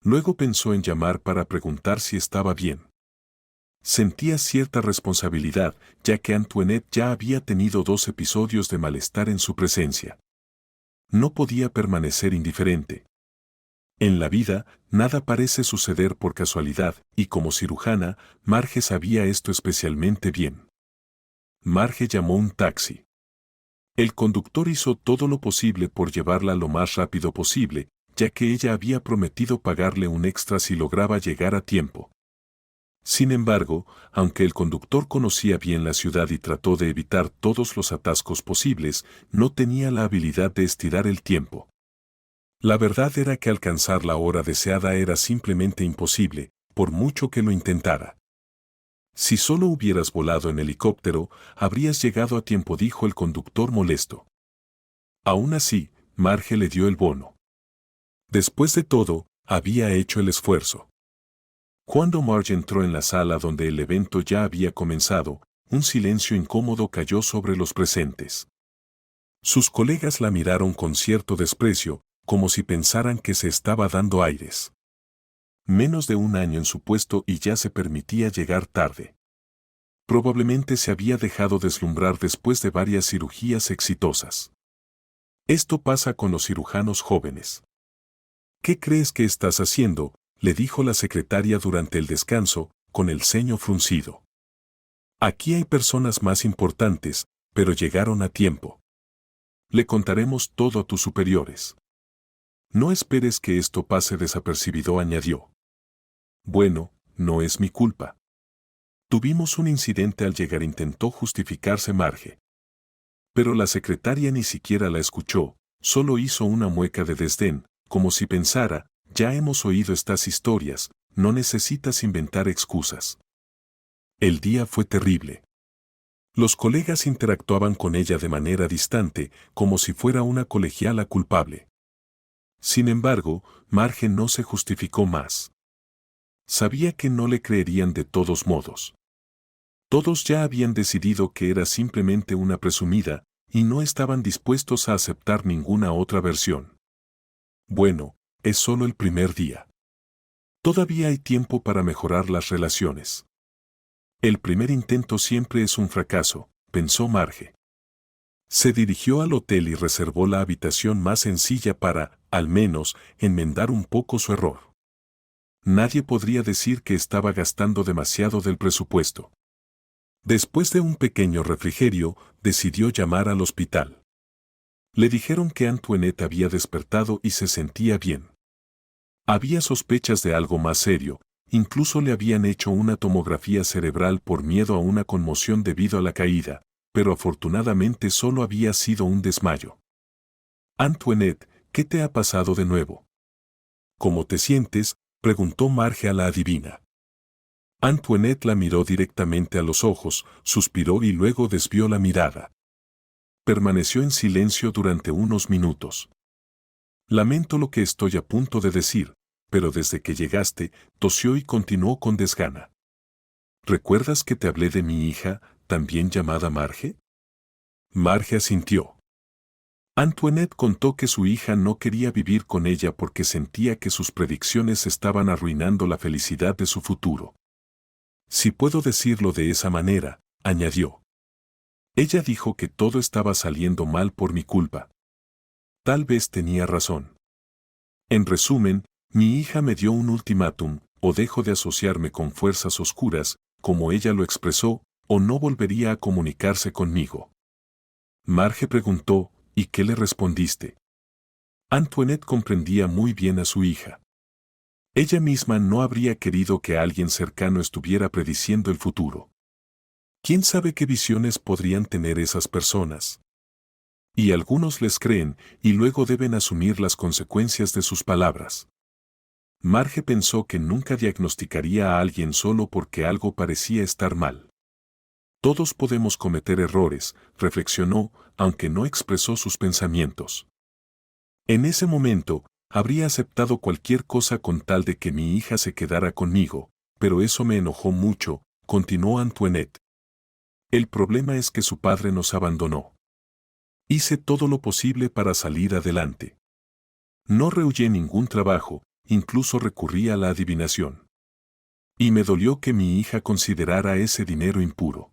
Luego pensó en llamar para preguntar si estaba bien. Sentía cierta responsabilidad, ya que Antoinette ya había tenido 2 episodios de malestar en su presencia. No podía permanecer indiferente. En la vida, nada parece suceder por casualidad, y como cirujana, Marge sabía esto especialmente bien. Marge llamó un taxi. El conductor hizo todo lo posible por llevarla lo más rápido posible, ya que ella había prometido pagarle un extra si lograba llegar a tiempo. Sin embargo, aunque el conductor conocía bien la ciudad y trató de evitar todos los atascos posibles, no tenía la habilidad de estirar el tiempo. La verdad era que alcanzar la hora deseada era simplemente imposible, por mucho que lo intentara. Si solo hubieras volado en helicóptero, habrías llegado a tiempo, dijo el conductor molesto. Aún así, Marge le dio el bono. Después de todo, había hecho el esfuerzo. Cuando Marge entró en la sala donde el evento ya había comenzado, un silencio incómodo cayó sobre los presentes. Sus colegas la miraron con cierto desprecio, como si pensaran que se estaba dando aires. Menos de 1 año en su puesto y ya se permitía llegar tarde. Probablemente se había dejado deslumbrar después de varias cirugías exitosas. Esto pasa con los cirujanos jóvenes. ¿Qué crees que estás haciendo?, le dijo la secretaria durante el descanso, con el ceño fruncido. Aquí hay personas más importantes, pero llegaron a tiempo. Le contaremos todo a tus superiores. No esperes que esto pase desapercibido, añadió. Bueno, no es mi culpa. Tuvimos un incidente al llegar, intentó justificarse Marge. Pero la secretaria ni siquiera la escuchó, solo hizo una mueca de desdén, como si pensara, ya hemos oído estas historias, no necesitas inventar excusas. El día fue terrible. Los colegas interactuaban con ella de manera distante, como si fuera una colegiala culpable. Sin embargo, Marge no se justificó más. Sabía que no le creerían de todos modos. Todos ya habían decidido que era simplemente una presumida, y no estaban dispuestos a aceptar ninguna otra versión. Bueno, es solo el primer día. Todavía hay tiempo para mejorar las relaciones. El primer intento siempre es un fracaso, pensó Marge. Se dirigió al hotel y reservó la habitación más sencilla para, al menos, enmendar un poco su error. Nadie podría decir que estaba gastando demasiado del presupuesto. Después de un pequeño refrigerio, decidió llamar al hospital. Le dijeron que Antoinette había despertado y se sentía bien. Había sospechas de algo más serio, incluso le habían hecho una tomografía cerebral por miedo a una conmoción debido a la caída, pero afortunadamente solo había sido un desmayo. Antoinette, ¿qué te ha pasado de nuevo? ¿Cómo te sientes?, preguntó Marge a la adivina. Antoinette la miró directamente a los ojos, suspiró y luego desvió la mirada. Permaneció en silencio durante unos minutos. Lamento lo que estoy a punto de decir, pero desde que llegaste, tosió y continuó con desgana. ¿Recuerdas que te hablé de mi hija, también llamada Marge? Marge asintió. Antoinette contó que su hija no quería vivir con ella porque sentía que sus predicciones estaban arruinando la felicidad de su futuro. Si puedo decirlo de esa manera, añadió. Ella dijo que todo estaba saliendo mal por mi culpa. Tal vez tenía razón. En resumen, mi hija me dio un ultimátum: o dejo de asociarme con fuerzas oscuras, como ella lo expresó, o no volvería a comunicarse conmigo. Marge preguntó, ¿y qué le respondiste? Antoinette comprendía muy bien a su hija. Ella misma no habría querido que alguien cercano estuviera prediciendo el futuro. ¿Quién sabe qué visiones podrían tener esas personas? Y algunos les creen y luego deben asumir las consecuencias de sus palabras. Marge pensó que nunca diagnosticaría a alguien solo porque algo parecía estar mal. Todos podemos cometer errores, reflexionó, aunque no expresó sus pensamientos. En ese momento, habría aceptado cualquier cosa con tal de que mi hija se quedara conmigo, pero eso me enojó mucho, continuó Antoinette. El problema es que su padre nos abandonó. Hice todo lo posible para salir adelante. No rehuyé ningún trabajo, incluso recurrí a la adivinación. Y me dolió que mi hija considerara ese dinero impuro.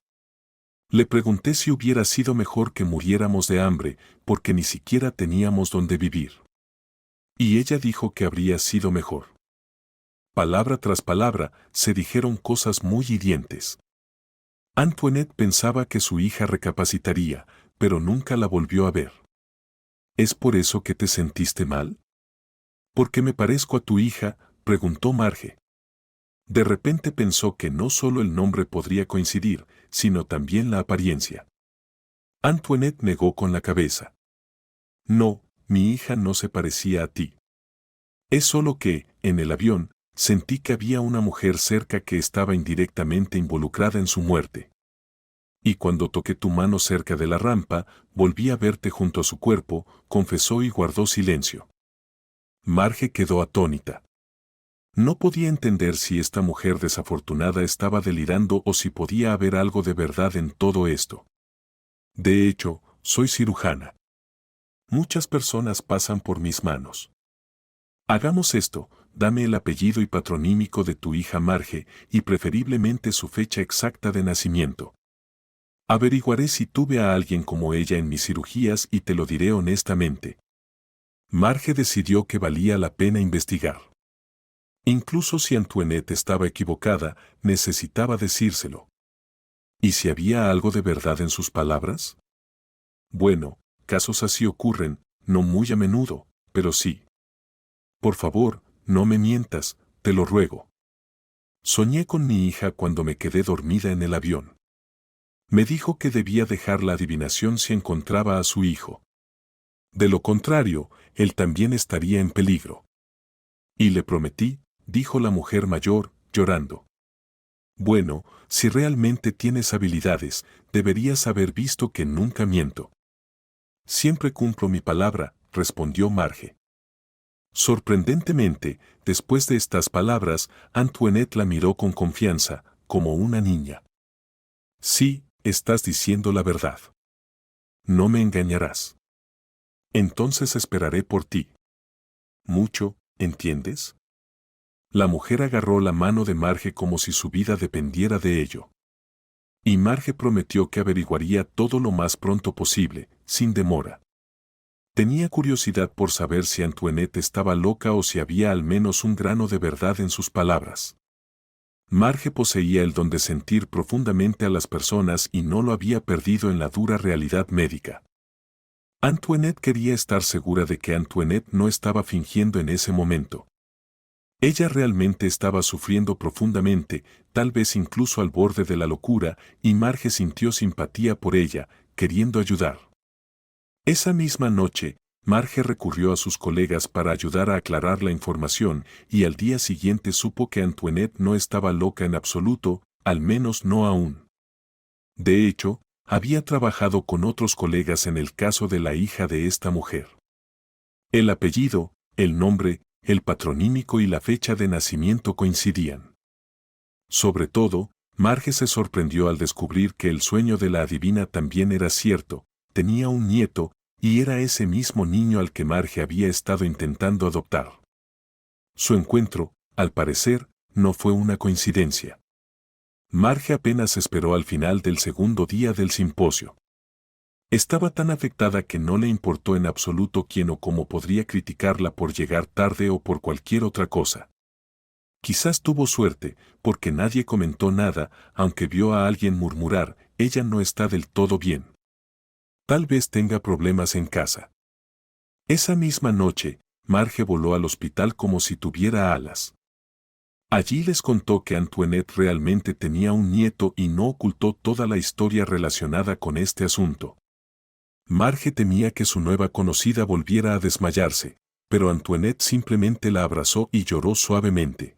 Le pregunté si hubiera sido mejor que muriéramos de hambre, porque ni siquiera teníamos donde vivir. Y ella dijo que habría sido mejor. Palabra tras palabra, se dijeron cosas muy hirientes. Antoinette pensaba que su hija recapacitaría, pero nunca la volvió a ver. ¿Es por eso que te sentiste mal? ¿Por qué me parezco a tu hija?, preguntó Marge. De repente pensó que no solo el nombre podría coincidir, sino también la apariencia. Antoinette negó con la cabeza. No, mi hija no se parecía a ti. Es solo que, en el avión, sentí que había una mujer cerca que estaba indirectamente involucrada en su muerte. Y cuando toqué tu mano cerca de la rampa, volví a verte junto a su cuerpo, confesó y guardó silencio. Marge quedó atónita. No podía entender si esta mujer desafortunada estaba delirando o si podía haber algo de verdad en todo esto. De hecho, soy cirujana. Muchas personas pasan por mis manos. Hagamos esto, dame el apellido y patronímico de tu hija Marge y preferiblemente su fecha exacta de nacimiento. Averiguaré si tuve a alguien como ella en mis cirugías y te lo diré honestamente. Marge decidió que valía la pena investigar. Incluso si Antoinette estaba equivocada, necesitaba decírselo. ¿Y si había algo de verdad en sus palabras? Bueno, casos así ocurren, no muy a menudo, pero sí. Por favor, no me mientas, te lo ruego. Soñé con mi hija cuando me quedé dormida en el avión. Me dijo que debía dejar la adivinación si encontraba a su hijo. De lo contrario, él también estaría en peligro. Y le prometí, dijo la mujer mayor, llorando. Bueno, si realmente tienes habilidades, deberías haber visto que nunca miento. Siempre cumplo mi palabra, respondió Marge. Sorprendentemente, después de estas palabras, Antoinette la miró con confianza, como una niña. Sí, estás diciendo la verdad. No me engañarás. Entonces esperaré por ti. Mucho, ¿entiendes? La mujer agarró la mano de Marge como si su vida dependiera de ello. Y Marge prometió que averiguaría todo lo más pronto posible, sin demora. Tenía curiosidad por saber si Antoinette estaba loca o si había al menos un grano de verdad en sus palabras. Marge poseía el don de sentir profundamente a las personas y no lo había perdido en la dura realidad médica. Antoinette quería estar segura de que Antoinette no estaba fingiendo en ese momento. Ella realmente estaba sufriendo profundamente, tal vez incluso al borde de la locura, y Marge sintió simpatía por ella, queriendo ayudar. Esa misma noche, Marge recurrió a sus colegas para ayudar a aclarar la información y al día siguiente supo que Antoinette no estaba loca en absoluto, al menos no aún. De hecho, había trabajado con otros colegas en el caso de la hija de esta mujer. El apellido, el nombre, el patronímico y la fecha de nacimiento coincidían. Sobre todo, Marge se sorprendió al descubrir que el sueño de la adivina también era cierto, tenía un nieto, y era ese mismo niño al que Marge había estado intentando adoptar. Su encuentro, al parecer, no fue una coincidencia. Marge apenas esperó al final del segundo día del simposio. Estaba tan afectada que no le importó en absoluto quién o cómo podría criticarla por llegar tarde o por cualquier otra cosa. Quizás tuvo suerte, porque nadie comentó nada, aunque vio a alguien murmurar, ella no está del todo bien. Tal vez tenga problemas en casa. Esa misma noche, Marge voló al hospital como si tuviera alas. Allí les contó que Antoinette realmente tenía un nieto y no ocultó toda la historia relacionada con este asunto. Marge temía que su nueva conocida volviera a desmayarse, pero Antoinette simplemente la abrazó y lloró suavemente.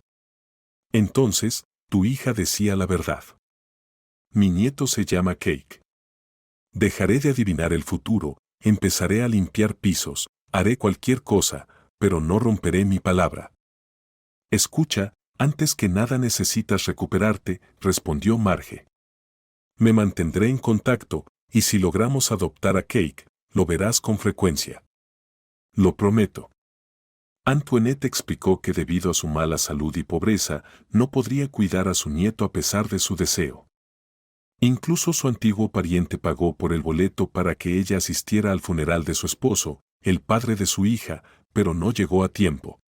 Entonces, tu hija decía la verdad. Mi nieto se llama Cake. Dejaré de adivinar el futuro, empezaré a limpiar pisos, haré cualquier cosa, pero no romperé mi palabra. Escucha, antes que nada necesitas recuperarte, respondió Marge. Me mantendré en contacto, y si logramos adoptar a Cake, lo verás con frecuencia. Lo prometo. Antoinette explicó que debido a su mala salud y pobreza, no podría cuidar a su nieto a pesar de su deseo. Incluso su antiguo pariente pagó por el boleto para que ella asistiera al funeral de su esposo, el padre de su hija, pero no llegó a tiempo.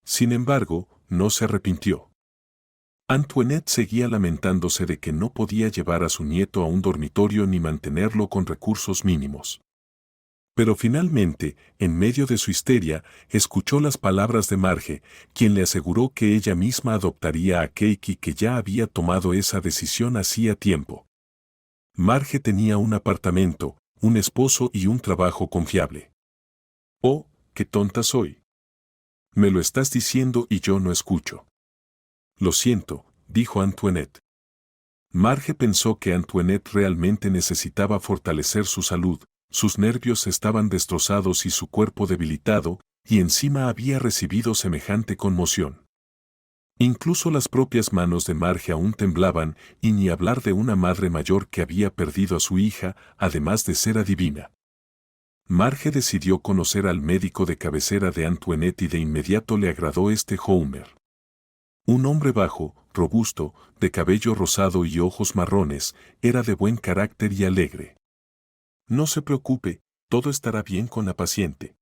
Sin embargo, no se arrepintió. Antoinette seguía lamentándose de que no podía llevar a su nieto a un dormitorio ni mantenerlo con recursos mínimos. Pero finalmente, en medio de su histeria, escuchó las palabras de Marge, quien le aseguró que ella misma adoptaría a Cake y que ya había tomado esa decisión hacía tiempo. Marge tenía un apartamento, un esposo y un trabajo confiable. Oh, qué tonta soy. Me lo estás diciendo y yo no escucho. Lo siento, dijo Antoinette. Marge pensó que Antoinette realmente necesitaba fortalecer su salud. Sus nervios estaban destrozados y su cuerpo debilitado, y encima había recibido semejante conmoción. Incluso las propias manos de Marge aún temblaban, y ni hablar de una madre mayor que había perdido a su hija, además de ser adivina. Marge decidió conocer al médico de cabecera de Antoinette y de inmediato le agradó este Homer. Un hombre bajo, robusto, de cabello rosado y ojos marrones, era de buen carácter y alegre. No se preocupe, todo estará bien con la paciente.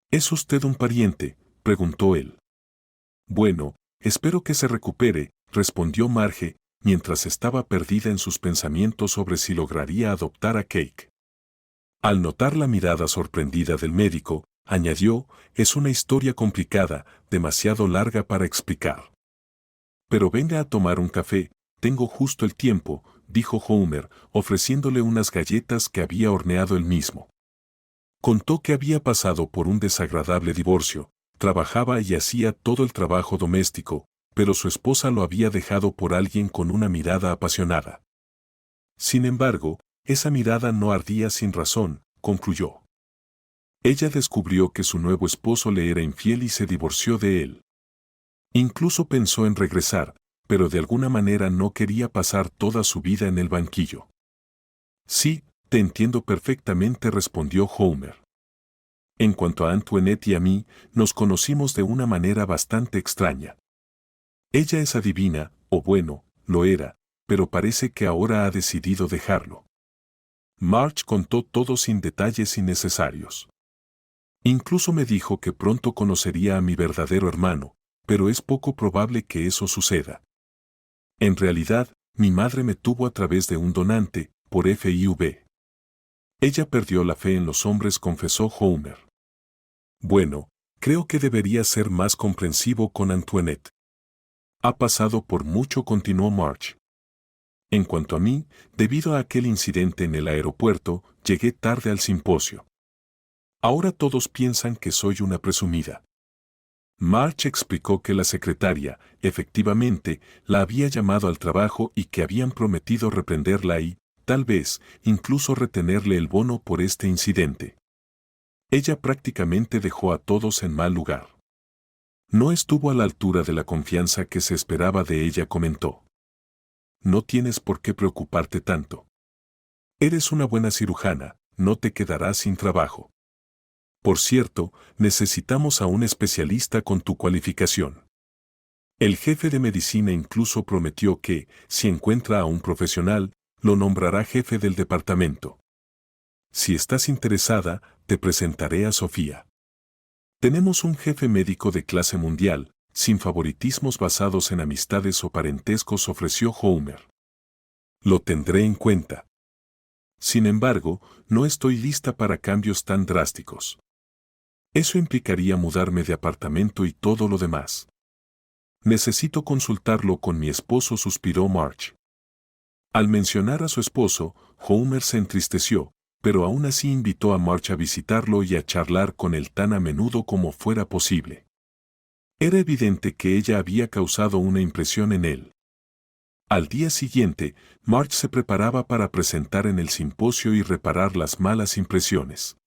¿Es usted un pariente?, preguntó él. Bueno, espero que se recupere, respondió Marge, mientras estaba perdida en sus pensamientos sobre si lograría adoptar a Cake. Al notar la mirada sorprendida del médico, añadió, es una historia complicada, demasiado larga para explicar. Pero venga a tomar un café, tengo justo el tiempo, dijo Homer, ofreciéndole unas galletas que había horneado él mismo. Contó que había pasado por un desagradable divorcio, trabajaba y hacía todo el trabajo doméstico, pero su esposa lo había dejado por alguien con una mirada apasionada. Sin embargo, esa mirada no ardía sin razón, concluyó. Ella descubrió que su nuevo esposo le era infiel y se divorció de él. Incluso pensó en regresar, pero de alguna manera no quería pasar toda su vida en el banquillo. Sí, te entiendo perfectamente, respondió Homer. En cuanto a Antoinette y a mí, nos conocimos de una manera bastante extraña. Ella es adivina, o bueno, lo era, pero parece que ahora ha decidido dejarlo. Marge contó todo sin detalles innecesarios. Incluso me dijo que pronto conocería a mi verdadero hermano, pero es poco probable que eso suceda. En realidad, mi madre me tuvo a través de un donante, por FIV. Ella perdió la fe en los hombres, confesó Homer. Bueno, creo que debería ser más comprensivo con Antoinette. Ha pasado por mucho, continuó Marge. En cuanto a mí, debido a aquel incidente en el aeropuerto, llegué tarde al simposio. Ahora todos piensan que soy una presumida. Marge explicó que la secretaria, efectivamente, la había llamado al trabajo y que habían prometido reprenderla y, tal vez, incluso retenerle el bono por este incidente. Ella prácticamente dejó a todos en mal lugar. No estuvo a la altura de la confianza que se esperaba de ella, comentó. No tienes por qué preocuparte tanto. Eres una buena cirujana, no te quedarás sin trabajo. Por cierto, necesitamos a un especialista con tu cualificación. El jefe de medicina incluso prometió que, si encuentra a un profesional, lo nombrará jefe del departamento. Si estás interesada, te presentaré a Sofía. Tenemos un jefe médico de clase mundial, sin favoritismos basados en amistades o parentescos, ofreció Homer. Lo tendré en cuenta. Sin embargo, no estoy lista para cambios tan drásticos. Eso implicaría mudarme de apartamento y todo lo demás. Necesito consultarlo con mi esposo, suspiró Marge. Al mencionar a su esposo, Homer se entristeció, pero aún así invitó a Marge a visitarlo y a charlar con él tan a menudo como fuera posible. Era evidente que ella había causado una impresión en él. Al día siguiente, Marge se preparaba para presentar en el simposio y reparar las malas impresiones.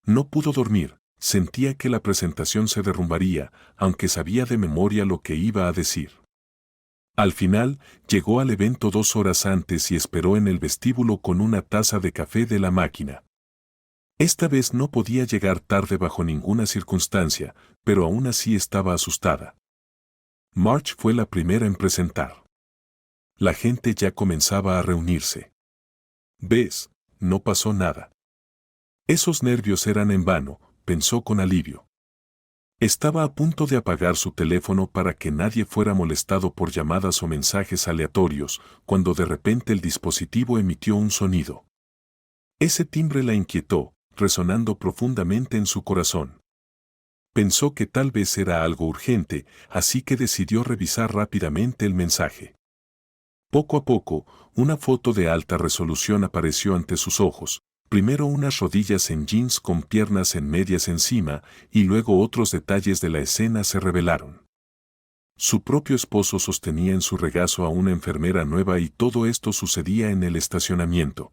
No pudo dormir, sentía que la presentación se derrumbaría, aunque sabía de memoria lo que iba a decir. Al final, llegó al evento 2 horas antes y esperó en el vestíbulo con una taza de café de la máquina. Esta vez no podía llegar tarde bajo ninguna circunstancia, pero aún así estaba asustada. Marge fue la primera en presentar. La gente ya comenzaba a reunirse. ¿Ves? No pasó nada. Esos nervios eran en vano, pensó con alivio. Estaba a punto de apagar su teléfono para que nadie fuera molestado por llamadas o mensajes aleatorios, cuando de repente el dispositivo emitió un sonido. Ese timbre la inquietó, resonando profundamente en su corazón. Pensó que tal vez era algo urgente, así que decidió revisar rápidamente el mensaje. Poco a poco, una foto de alta resolución apareció ante sus ojos. Primero unas rodillas en jeans con piernas en medias encima, y luego otros detalles de la escena se revelaron. Su propio esposo sostenía en su regazo a una enfermera nueva y todo esto sucedía en el estacionamiento.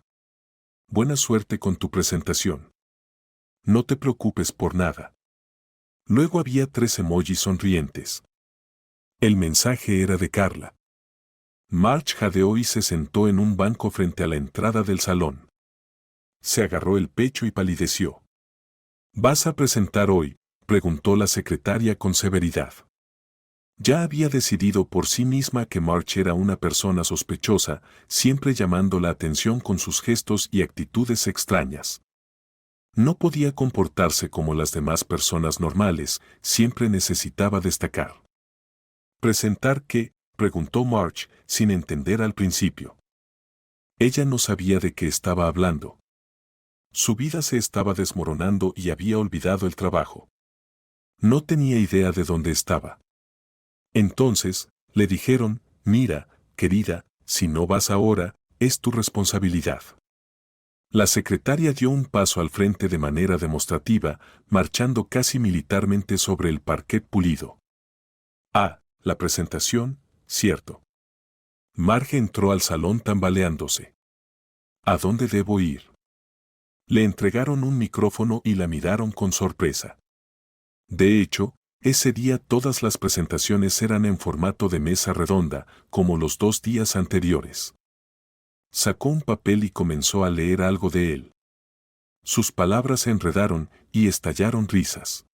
Buena suerte con tu presentación. No te preocupes por nada. Luego había 3 emojis sonrientes. El mensaje era de Carla. Marge jadeó y se sentó en un banco frente a la entrada del salón. Se agarró el pecho y palideció. ¿Vas a presentar hoy?, preguntó la secretaria con severidad. Ya había decidido por sí misma que Marge era una persona sospechosa, siempre llamando la atención con sus gestos y actitudes extrañas. No podía comportarse como las demás personas normales, siempre necesitaba destacar. ¿Presentar qué?, preguntó Marge, sin entender al principio. Ella no sabía de qué estaba hablando. Su vida se estaba desmoronando y había olvidado el trabajo. No tenía idea de dónde estaba. Entonces, le dijeron, mira, querida, si no vas ahora, es tu responsabilidad. La secretaria dio un paso al frente de manera demostrativa, marchando casi militarmente sobre el parquet pulido. Ah, la presentación, cierto. Marge entró al salón tambaleándose. ¿A dónde debo ir? Le entregaron un micrófono y la miraron con sorpresa. De hecho, ese día todas las presentaciones eran en formato de mesa redonda, como los 2 días anteriores. Sacó un papel y comenzó a leer algo de él. Sus palabras se enredaron y estallaron risas.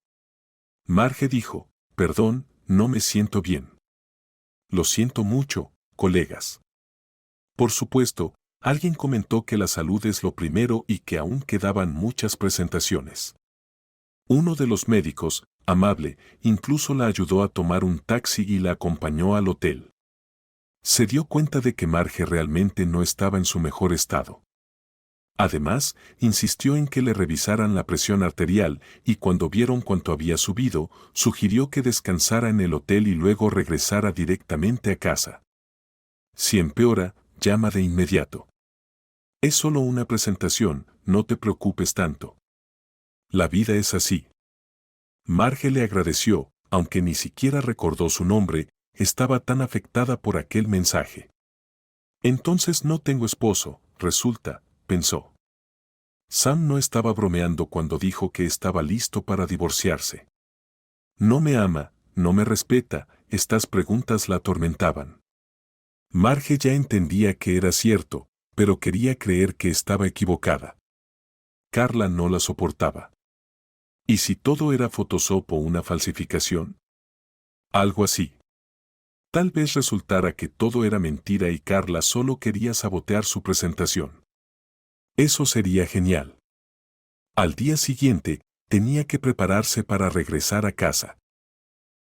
Marge dijo, perdón, no me siento bien. Lo siento mucho, colegas. Por supuesto, alguien comentó que la salud es lo primero y que aún quedaban muchas presentaciones. Uno de los médicos, amable, incluso la ayudó a tomar un taxi y la acompañó al hotel. Se dio cuenta de que Marge realmente no estaba en su mejor estado. Además, insistió en que le revisaran la presión arterial y cuando vieron cuánto había subido, sugirió que descansara en el hotel y luego regresara directamente a casa. Si empeora, llama de inmediato. Es solo una presentación, no te preocupes tanto. La vida es así. Marge le agradeció, aunque ni siquiera recordó su nombre, estaba tan afectada por aquel mensaje. Entonces no tengo esposo, resulta, pensó. Sam no estaba bromeando cuando dijo que estaba listo para divorciarse. No me ama, no me respeta, estas preguntas la atormentaban. Marge ya entendía que era cierto, pero quería creer que estaba equivocada. Carla no la soportaba. ¿Y si todo era Photoshop o una falsificación? Algo así. Tal vez resultara que todo era mentira y Carla solo quería sabotear su presentación. Eso sería genial. Al día siguiente, tenía que prepararse para regresar a casa.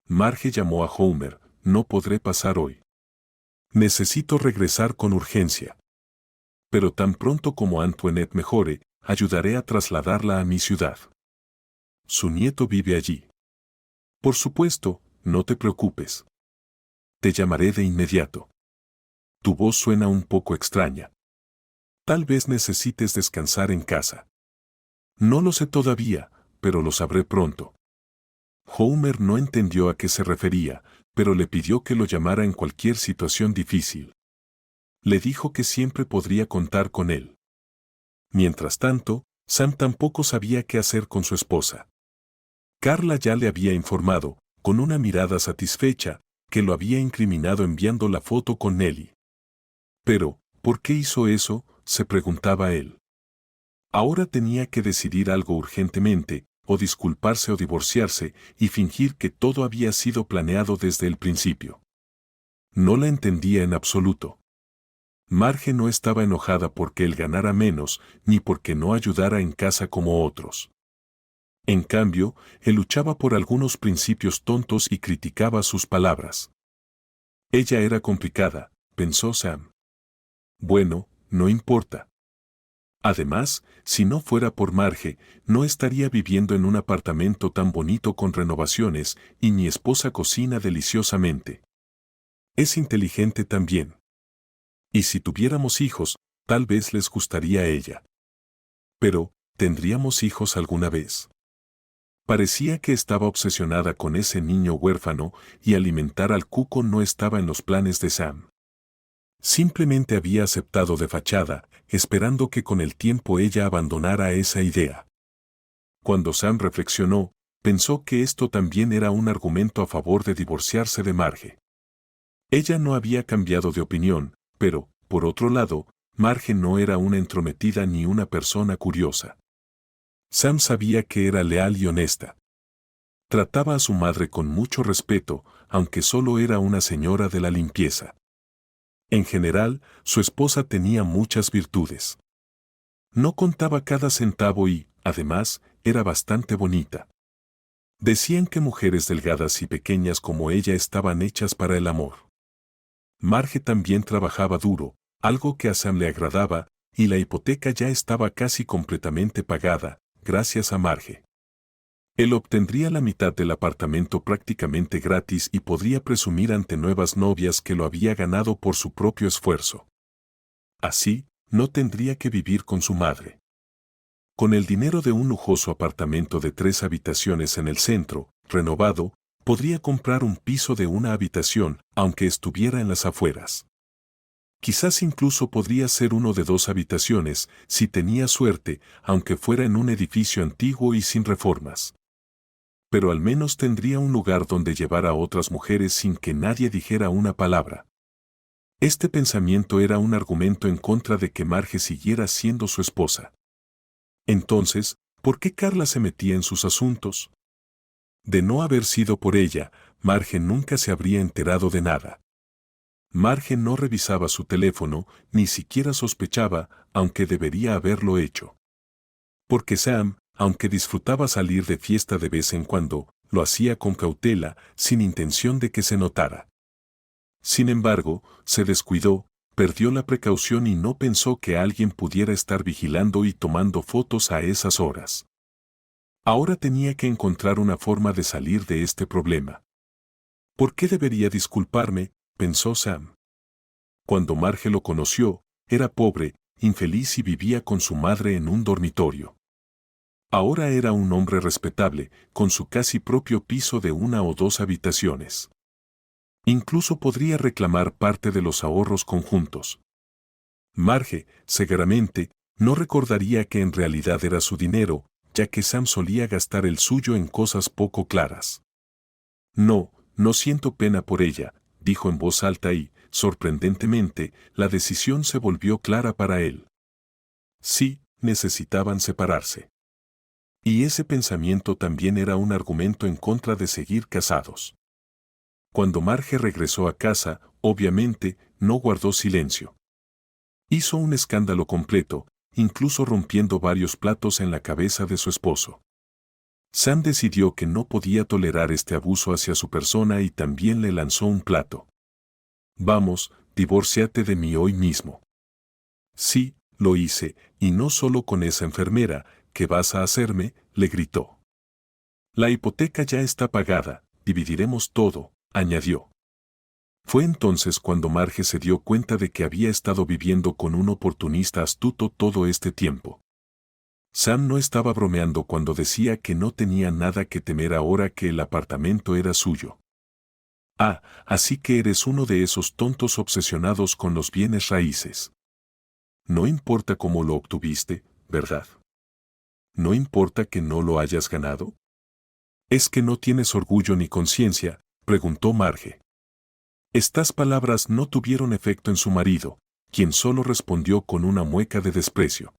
Marge llamó a Homer, no podré pasar hoy. Necesito regresar con urgencia. Pero tan pronto como Antoinette mejore, ayudaré a trasladarla a mi ciudad. Su nieto vive allí. Por supuesto, no te preocupes. Te llamaré de inmediato. Tu voz suena un poco extraña. Tal vez necesites descansar en casa. No lo sé todavía, pero lo sabré pronto. Homer no entendió a qué se refería, pero le pidió que lo llamara en cualquier situación difícil. Le dijo que siempre podría contar con él. Mientras tanto, Sam tampoco sabía qué hacer con su esposa. Carla ya le había informado, con una mirada satisfecha, que lo había incriminado enviando la foto con Nelly. Pero, ¿por qué hizo eso?, se preguntaba él. Ahora tenía que decidir algo urgentemente, o disculparse o divorciarse, y fingir que todo había sido planeado desde el principio. No la entendía en absoluto. Marge no estaba enojada porque él ganara menos, ni porque no ayudara en casa como otros. En cambio, él luchaba por algunos principios tontos y criticaba sus palabras. Ella era complicada, pensó Sam. Bueno, no importa. Además, si no fuera por Marge, no estaría viviendo en un apartamento tan bonito con renovaciones, y mi esposa cocina deliciosamente. Es inteligente también. Y si tuviéramos hijos, tal vez les gustaría a ella. Pero, ¿tendríamos hijos alguna vez? Parecía que estaba obsesionada con ese niño huérfano, y alimentar al cuco no estaba en los planes de Sam. Simplemente había aceptado de fachada, esperando que con el tiempo ella abandonara esa idea. Cuando Sam reflexionó, pensó que esto también era un argumento a favor de divorciarse de Marge. Ella no había cambiado de opinión, pero, por otro lado, Marge no era una entrometida ni una persona curiosa. Sam sabía que era leal y honesta. Trataba a su madre con mucho respeto, aunque solo era una señora de la limpieza. En general, su esposa tenía muchas virtudes. No contaba cada centavo y, además, era bastante bonita. Decían que mujeres delgadas y pequeñas como ella estaban hechas para el amor. Marge también trabajaba duro, algo que a Sam le agradaba, y la hipoteca ya estaba casi completamente pagada, gracias a Marge. Él obtendría la mitad del apartamento prácticamente gratis y podría presumir ante nuevas novias que lo había ganado por su propio esfuerzo. Así, no tendría que vivir con su madre. Con el dinero de un lujoso apartamento de 3 habitaciones en el centro, renovado, podría comprar un piso de una habitación, aunque estuviera en las afueras. Quizás incluso podría ser uno de 2 habitaciones, si tenía suerte, aunque fuera en un edificio antiguo y sin reformas. Pero al menos tendría un lugar donde llevar a otras mujeres sin que nadie dijera una palabra. Este pensamiento era un argumento en contra de que Marge siguiera siendo su esposa. Entonces, ¿por qué Carla se metía en sus asuntos? De no haber sido por ella, Marge nunca se habría enterado de nada. Marge no revisaba su teléfono, ni siquiera sospechaba, aunque debería haberlo hecho. Porque Sam, aunque disfrutaba salir de fiesta de vez en cuando, lo hacía con cautela, sin intención de que se notara. Sin embargo, se descuidó, perdió la precaución y no pensó que alguien pudiera estar vigilando y tomando fotos a esas horas. Ahora tenía que encontrar una forma de salir de este problema. ¿Por qué debería disculparme?, pensó Sam. Cuando Marge lo conoció, era pobre, infeliz y vivía con su madre en un dormitorio. Ahora era un hombre respetable, con su casi propio piso de 1 o 2 habitaciones. Incluso podría reclamar parte de los ahorros conjuntos. Marge, seguramente, No recordaría que en realidad era su dinero, ya que Sam solía gastar el suyo en cosas poco claras. No, no siento pena por ella, dijo en voz alta y, sorprendentemente, la decisión se volvió clara para él. Sí, necesitaban separarse. Y ese pensamiento también era un argumento en contra de seguir casados. Cuando Marge regresó a casa, obviamente, no guardó silencio. Hizo un escándalo completo, incluso rompiendo varios platos en la cabeza de su esposo. Sam decidió que no podía tolerar este abuso hacia su persona y también le lanzó un plato. Vamos, divórciate de mí hoy mismo. Sí, lo hice, y no solo con esa enfermera, ¿qué vas a hacerme?, le gritó. La hipoteca ya está pagada, dividiremos todo, añadió. Fue entonces cuando Marge se dio cuenta de que había estado viviendo con un oportunista astuto todo este tiempo. Sam no estaba bromeando cuando decía que no tenía nada que temer ahora que el apartamento era suyo. Ah, así que eres uno de esos tontos obsesionados con los bienes raíces. No importa cómo lo obtuviste, ¿verdad? ¿No importa que no lo hayas ganado? ¿Es que no tienes orgullo ni conciencia?, preguntó Marge. Estas palabras no tuvieron efecto en su marido, quien solo respondió con una mueca de desprecio.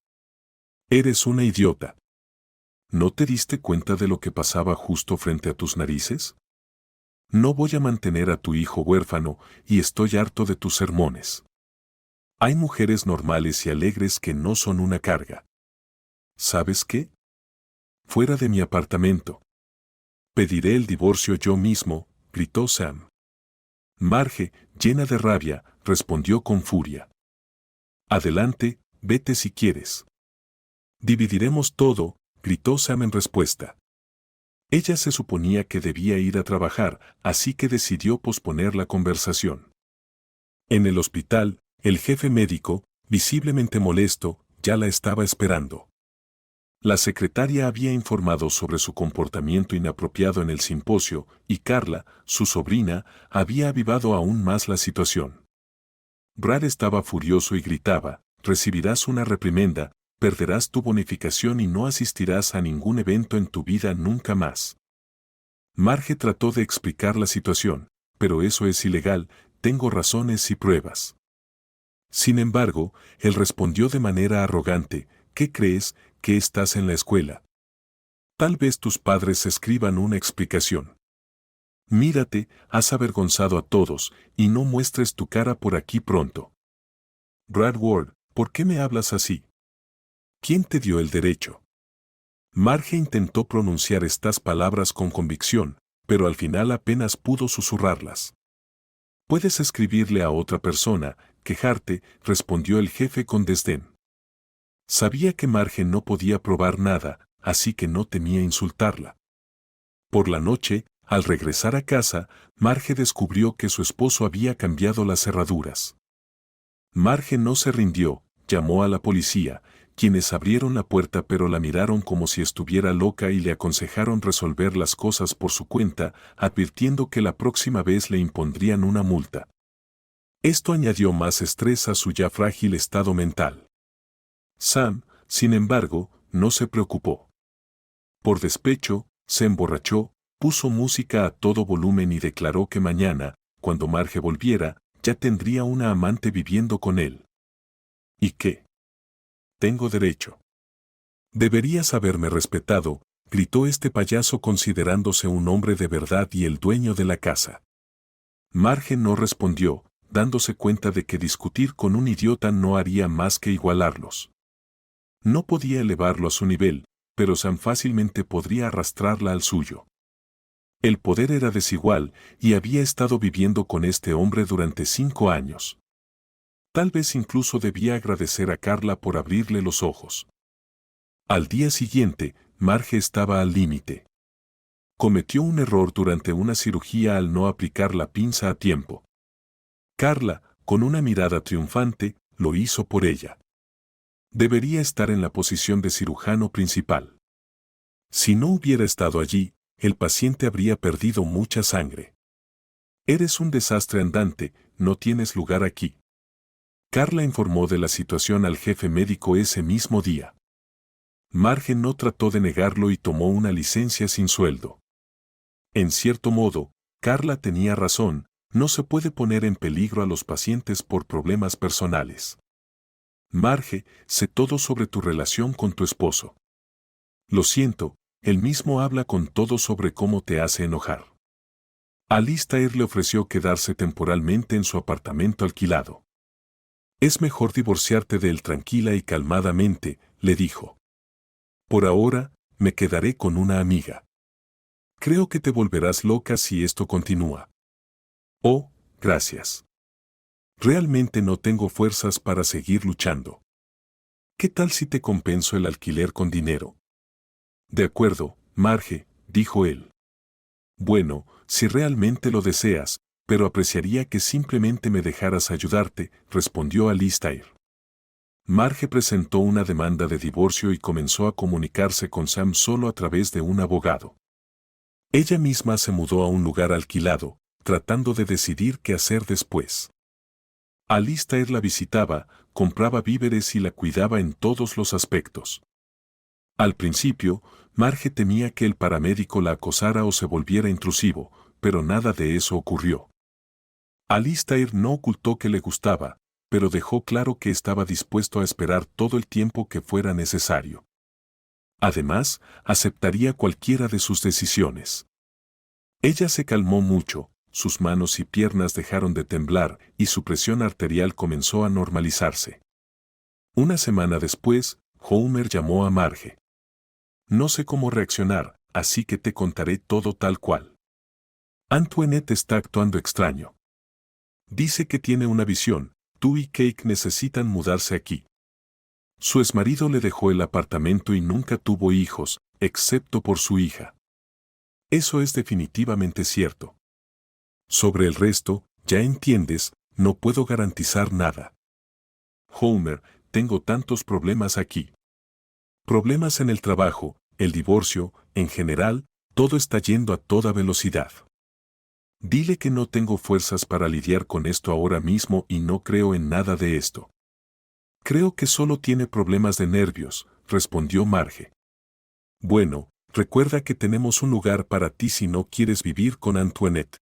Eres una idiota. ¿No te diste cuenta de lo que pasaba justo frente a tus narices? No voy a mantener a tu hijo huérfano y estoy harto de tus sermones. Hay mujeres normales y alegres que no son una carga. ¿Sabes qué? Fuera de mi apartamento. Pediré el divorcio yo mismo, gritó Sam. Marge, llena de rabia, respondió con furia. Adelante, vete si quieres. Dividiremos todo, gritó Sam en respuesta. Ella se suponía que debía ir a trabajar, así que decidió posponer la conversación. En el hospital, el jefe médico, visiblemente molesto, ya la estaba esperando. La secretaria había informado sobre su comportamiento inapropiado en el simposio, y Carla, su sobrina, había avivado aún más la situación. Brad estaba furioso y gritaba, recibirás una reprimenda, perderás tu bonificación y no asistirás a ningún evento en tu vida nunca más. Marge trató de explicar la situación, pero eso es ilegal, tengo razones y pruebas. Sin embargo, él respondió de manera arrogante, ¿qué crees, que estás en la escuela? Tal vez tus padres escriban una explicación. Mírate, has avergonzado a todos, y no muestres tu cara por aquí pronto. Brad Ward, ¿por qué me hablas así? ¿Quién te dio el derecho? Marge intentó pronunciar estas palabras con convicción, pero al final apenas pudo susurrarlas. Puedes escribirle a otra persona, quejarte, respondió el jefe con desdén. Sabía que Marge no podía probar nada, así que no temía insultarla. Por la noche, al regresar a casa, Marge descubrió que su esposo había cambiado las cerraduras. Marge no se rindió, llamó a la policía, quienes abrieron la puerta pero la miraron como si estuviera loca y le aconsejaron resolver las cosas por su cuenta, advirtiendo que la próxima vez le impondrían una multa. Esto añadió más estrés a su ya frágil estado mental. Sam, sin embargo, no se preocupó. Por despecho, se emborrachó, puso música a todo volumen y declaró que mañana, cuando Marge volviera, ya tendría una amante viviendo con él. ¿Y qué? Tengo derecho. Deberías haberme respetado, gritó este payaso considerándose un hombre de verdad y el dueño de la casa. Marge no respondió, dándose cuenta de que discutir con un idiota no haría más que igualarlos. No podía elevarlo a su nivel, pero Sam fácilmente podría arrastrarla al suyo. El poder era desigual y había estado viviendo con este hombre durante 5 años. Tal vez incluso debía agradecer a Carla por abrirle los ojos. Al día siguiente, Marge estaba al límite. Cometió un error durante una cirugía al no aplicar la pinza a tiempo. Carla, con una mirada triunfante, lo hizo por ella. Debería estar en la posición de cirujano principal. Si no hubiera estado allí, el paciente habría perdido mucha sangre. Eres un desastre andante, no tienes lugar aquí. Carla informó de la situación al jefe médico ese mismo día. Marge no trató de negarlo y tomó una licencia sin sueldo. En cierto modo, Carla tenía razón, no se puede poner en peligro a los pacientes por problemas personales. Marge, sé todo sobre tu relación con tu esposo. Lo siento, él mismo habla con todo sobre cómo te hace enojar. Alistair le ofreció quedarse temporalmente en su apartamento alquilado. Es mejor divorciarte de él tranquila y calmadamente, le dijo. Por ahora, me quedaré con una amiga. Creo que te volverás loca si esto continúa. Oh, gracias. Realmente no tengo fuerzas para seguir luchando. ¿Qué tal si te compenso el alquiler con dinero? De acuerdo, Marge, dijo él. Bueno, si realmente lo deseas, pero apreciaría que simplemente me dejaras ayudarte, respondió Alistair. Marge presentó una demanda de divorcio y comenzó a comunicarse con Sam solo a través de un abogado. Ella misma se mudó a un lugar alquilado, tratando de decidir qué hacer después. Alistair la visitaba, compraba víveres y la cuidaba en todos los aspectos. Al principio, Marge temía que el paramédico la acosara o se volviera intrusivo, pero nada de eso ocurrió. Alistair no ocultó que le gustaba, pero dejó claro que estaba dispuesto a esperar todo el tiempo que fuera necesario. Además, aceptaría cualquiera de sus decisiones. Ella se calmó mucho, sus manos y piernas dejaron de temblar y su presión arterial comenzó a normalizarse. Una semana después, Homer llamó a Marge. No sé cómo reaccionar, así que te contaré todo tal cual. Antoinette está actuando extraño. Dice que tiene una visión, tú y Cake necesitan mudarse aquí. Su exmarido le dejó el apartamento y nunca tuvo hijos, excepto por su hija. Eso es definitivamente cierto. Sobre el resto, ya entiendes, no puedo garantizar nada. Homer, tengo tantos problemas aquí. Problemas en el trabajo, el divorcio, en general, todo está yendo a toda velocidad. Dile que no tengo fuerzas para lidiar con esto ahora mismo y no creo en nada de esto. Creo que solo tiene problemas de nervios, respondió Marge. Bueno, recuerda que tenemos un lugar para ti si no quieres vivir con Antoinette.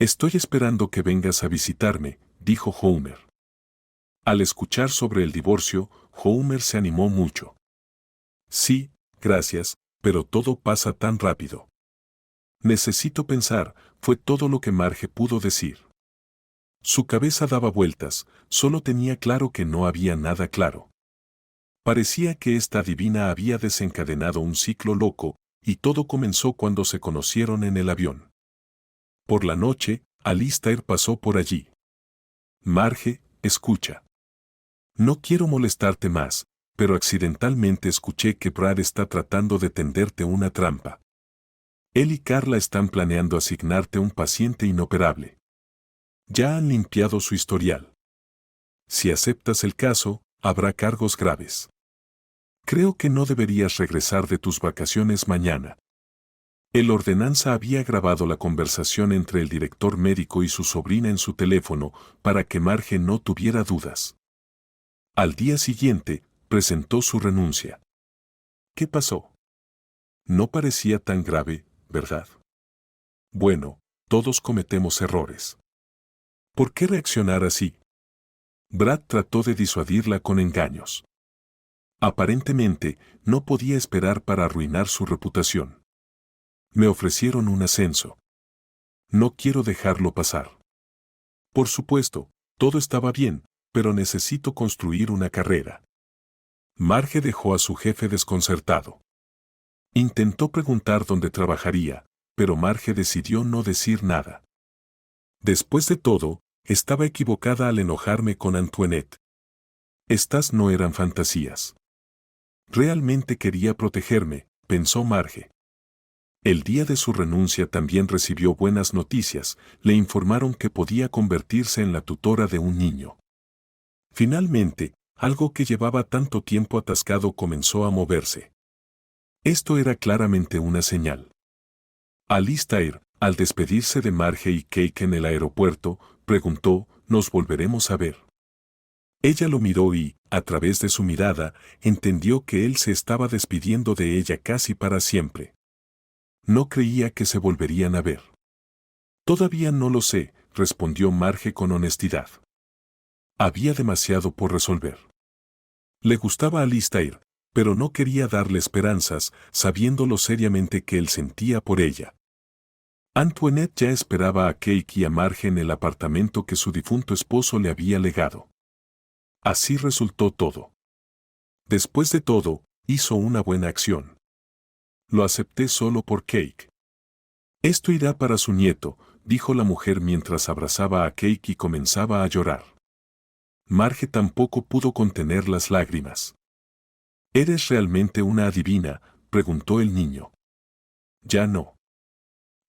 Estoy esperando que vengas a visitarme, dijo Homer. Al escuchar sobre el divorcio, Homer se animó mucho. Sí, gracias, pero todo pasa tan rápido. Necesito pensar, fue todo lo que Marge pudo decir. Su cabeza daba vueltas, solo tenía claro que no había nada claro. Parecía que esta adivina había desencadenado un ciclo loco, y todo comenzó cuando se conocieron en el avión. Por la noche, Alistair pasó por allí. Marge, escucha. No quiero molestarte más, pero accidentalmente escuché que Brad está tratando de tenderte una trampa. Él y Carla están planeando asignarte un paciente inoperable. Ya han limpiado su historial. Si aceptas el caso, habrá cargos graves. Creo que no deberías regresar de tus vacaciones mañana. El ordenanza había grabado la conversación entre el director médico y su sobrina en su teléfono para que Marge no tuviera dudas. Al día siguiente, presentó su renuncia. ¿Qué pasó? No parecía tan grave, ¿verdad? Bueno, todos cometemos errores. ¿Por qué reaccionar así? Brad trató de disuadirla con engaños. Aparentemente, no podía esperar para arruinar su reputación. Me ofrecieron un ascenso. No quiero dejarlo pasar. Por supuesto, todo estaba bien, pero necesito construir una carrera. Marge dejó a su jefe desconcertado. Intentó preguntar dónde trabajaría, pero Marge decidió no decir nada. Después de todo, estaba equivocada al enojarme con Antoinette. Estas no eran fantasías. Realmente quería protegerme, pensó Marge. El día de su renuncia también recibió buenas noticias, le informaron que podía convertirse en la tutora de un niño. Finalmente, algo que llevaba tanto tiempo atascado comenzó a moverse. Esto era claramente una señal. Alistair, al despedirse de Marge y Cake en el aeropuerto, preguntó, ¿nos volveremos a ver? Ella lo miró y, a través de su mirada, entendió que él se estaba despidiendo de ella casi para siempre. No creía que se volverían a ver. Todavía no lo sé, respondió Marge con honestidad. Había demasiado por resolver. Le gustaba a Alistair, pero no quería darle esperanzas, sabiendo lo seriamente que él sentía por ella. Antoinette ya esperaba a Cake y a Marge en el apartamento que su difunto esposo le había legado. Así resultó todo. Después de todo, hizo una buena acción. Lo acepté solo por Cake. Esto irá para su nieto, dijo la mujer mientras abrazaba a Cake y comenzaba a llorar. Marge tampoco pudo contener las lágrimas. ¿Eres realmente una adivina?, preguntó el niño. Ya no.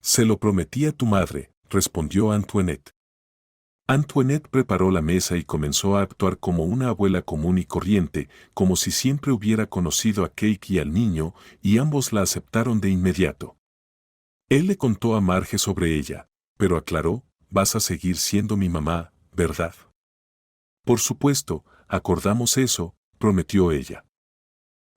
Se lo prometí a tu madre, respondió Antoinette. Antoinette preparó la mesa y comenzó a actuar como una abuela común y corriente, como si siempre hubiera conocido a Cake y al niño, y ambos la aceptaron de inmediato. Él le contó a Marge sobre ella, pero aclaró, vas a seguir siendo mi mamá, ¿verdad? Por supuesto, acordamos eso, prometió ella.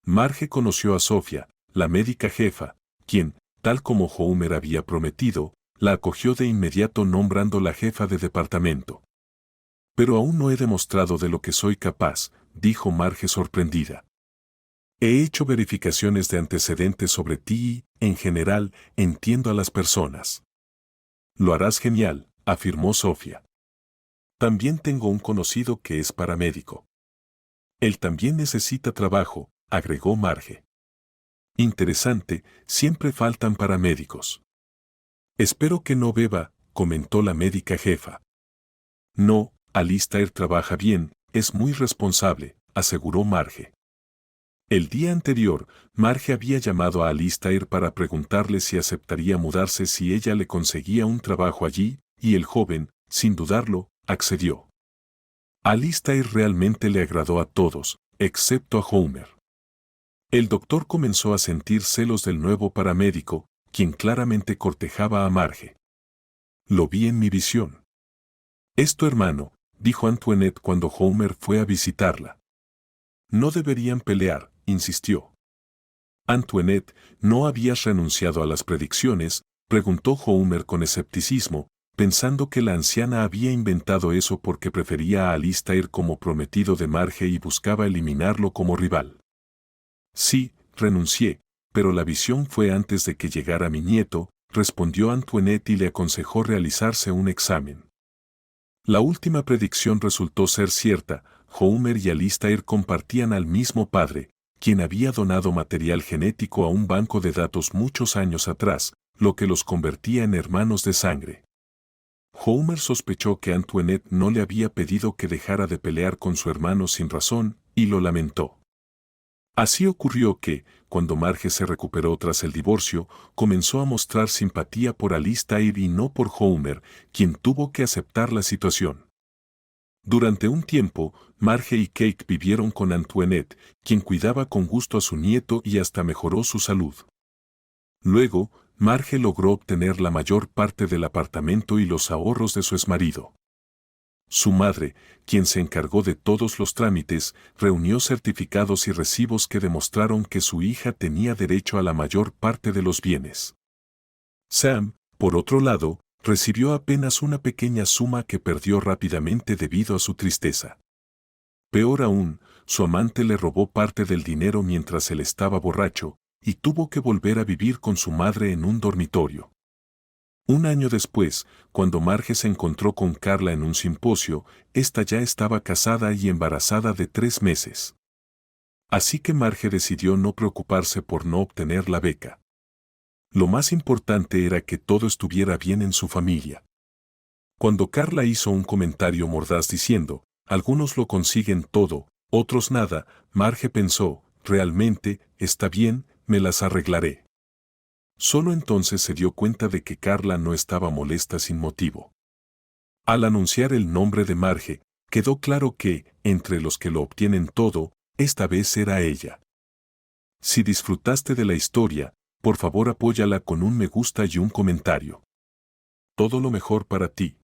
Marge conoció a Sofía, la médica jefa, quien, tal como Homer había prometido, la acogió de inmediato nombrándola jefa de departamento. Pero aún no he demostrado de lo que soy capaz, dijo Marge sorprendida. He hecho verificaciones de antecedentes sobre ti y, en general, entiendo a las personas. Lo harás genial, afirmó Sofía. También tengo un conocido que es paramédico. Él también necesita trabajo, agregó Marge. Interesante, siempre faltan paramédicos. Espero que no beba, comentó la médica jefa. No, Alistair trabaja bien, es muy responsable, aseguró Marge. El día anterior, Marge había llamado a Alistair para preguntarle si aceptaría mudarse si ella le conseguía un trabajo allí, y el joven, sin dudarlo, accedió. Alistair realmente le agradó a todos, excepto a Homer. El doctor comenzó a sentir celos del nuevo paramédico, quien claramente cortejaba a Marge. Lo vi en mi visión. Es tu hermano, dijo Antoinette cuando Homer fue a visitarla. No deberían pelear, insistió. Antoinette, ¿no habías renunciado a las predicciones?, preguntó Homer con escepticismo, pensando que la anciana había inventado eso porque prefería a Alistair como prometido de Marge y buscaba eliminarlo como rival. Sí, renuncié, pero la visión fue antes de que llegara mi nieto, respondió Antoinette y le aconsejó realizarse un examen. La última predicción resultó ser cierta, Homer y Alistair compartían al mismo padre, quien había donado material genético a un banco de datos muchos años atrás, lo que los convertía en hermanos de sangre. Homer sospechó que Antoinette no le había pedido que dejara de pelear con su hermano sin razón, y lo lamentó. Así ocurrió que, cuando Marge se recuperó tras el divorcio, comenzó a mostrar simpatía por Alistair y no por Homer, quien tuvo que aceptar la situación. Durante un tiempo, Marge y Cake vivieron con Antoinette, quien cuidaba con gusto a su nieto y hasta mejoró su salud. Luego, Marge logró obtener la mayor parte del apartamento y los ahorros de su exmarido. Su madre, quien se encargó de todos los trámites, reunió certificados y recibos que demostraron que su hija tenía derecho a la mayor parte de los bienes. Sam, por otro lado, recibió apenas una pequeña suma que perdió rápidamente debido a su tristeza. Peor aún, su amante le robó parte del dinero mientras él estaba borracho, y tuvo que volver a vivir con su madre en un dormitorio. Un año después, cuando Marge se encontró con Carla en un simposio, ésta ya estaba casada y embarazada de 3 meses. Así que Marge decidió no preocuparse por no obtener la beca. Lo más importante era que todo estuviera bien en su familia. Cuando Carla hizo un comentario mordaz diciendo, algunos lo consiguen todo, otros nada, Marge pensó, realmente, está bien, me las arreglaré. Solo entonces se dio cuenta de que Carla no estaba molesta sin motivo. Al anunciar el nombre de Marge, quedó claro que, entre los que lo obtienen todo, esta vez era ella. Si disfrutaste de la historia, por favor apóyala con un me gusta y un comentario. Todo lo mejor para ti.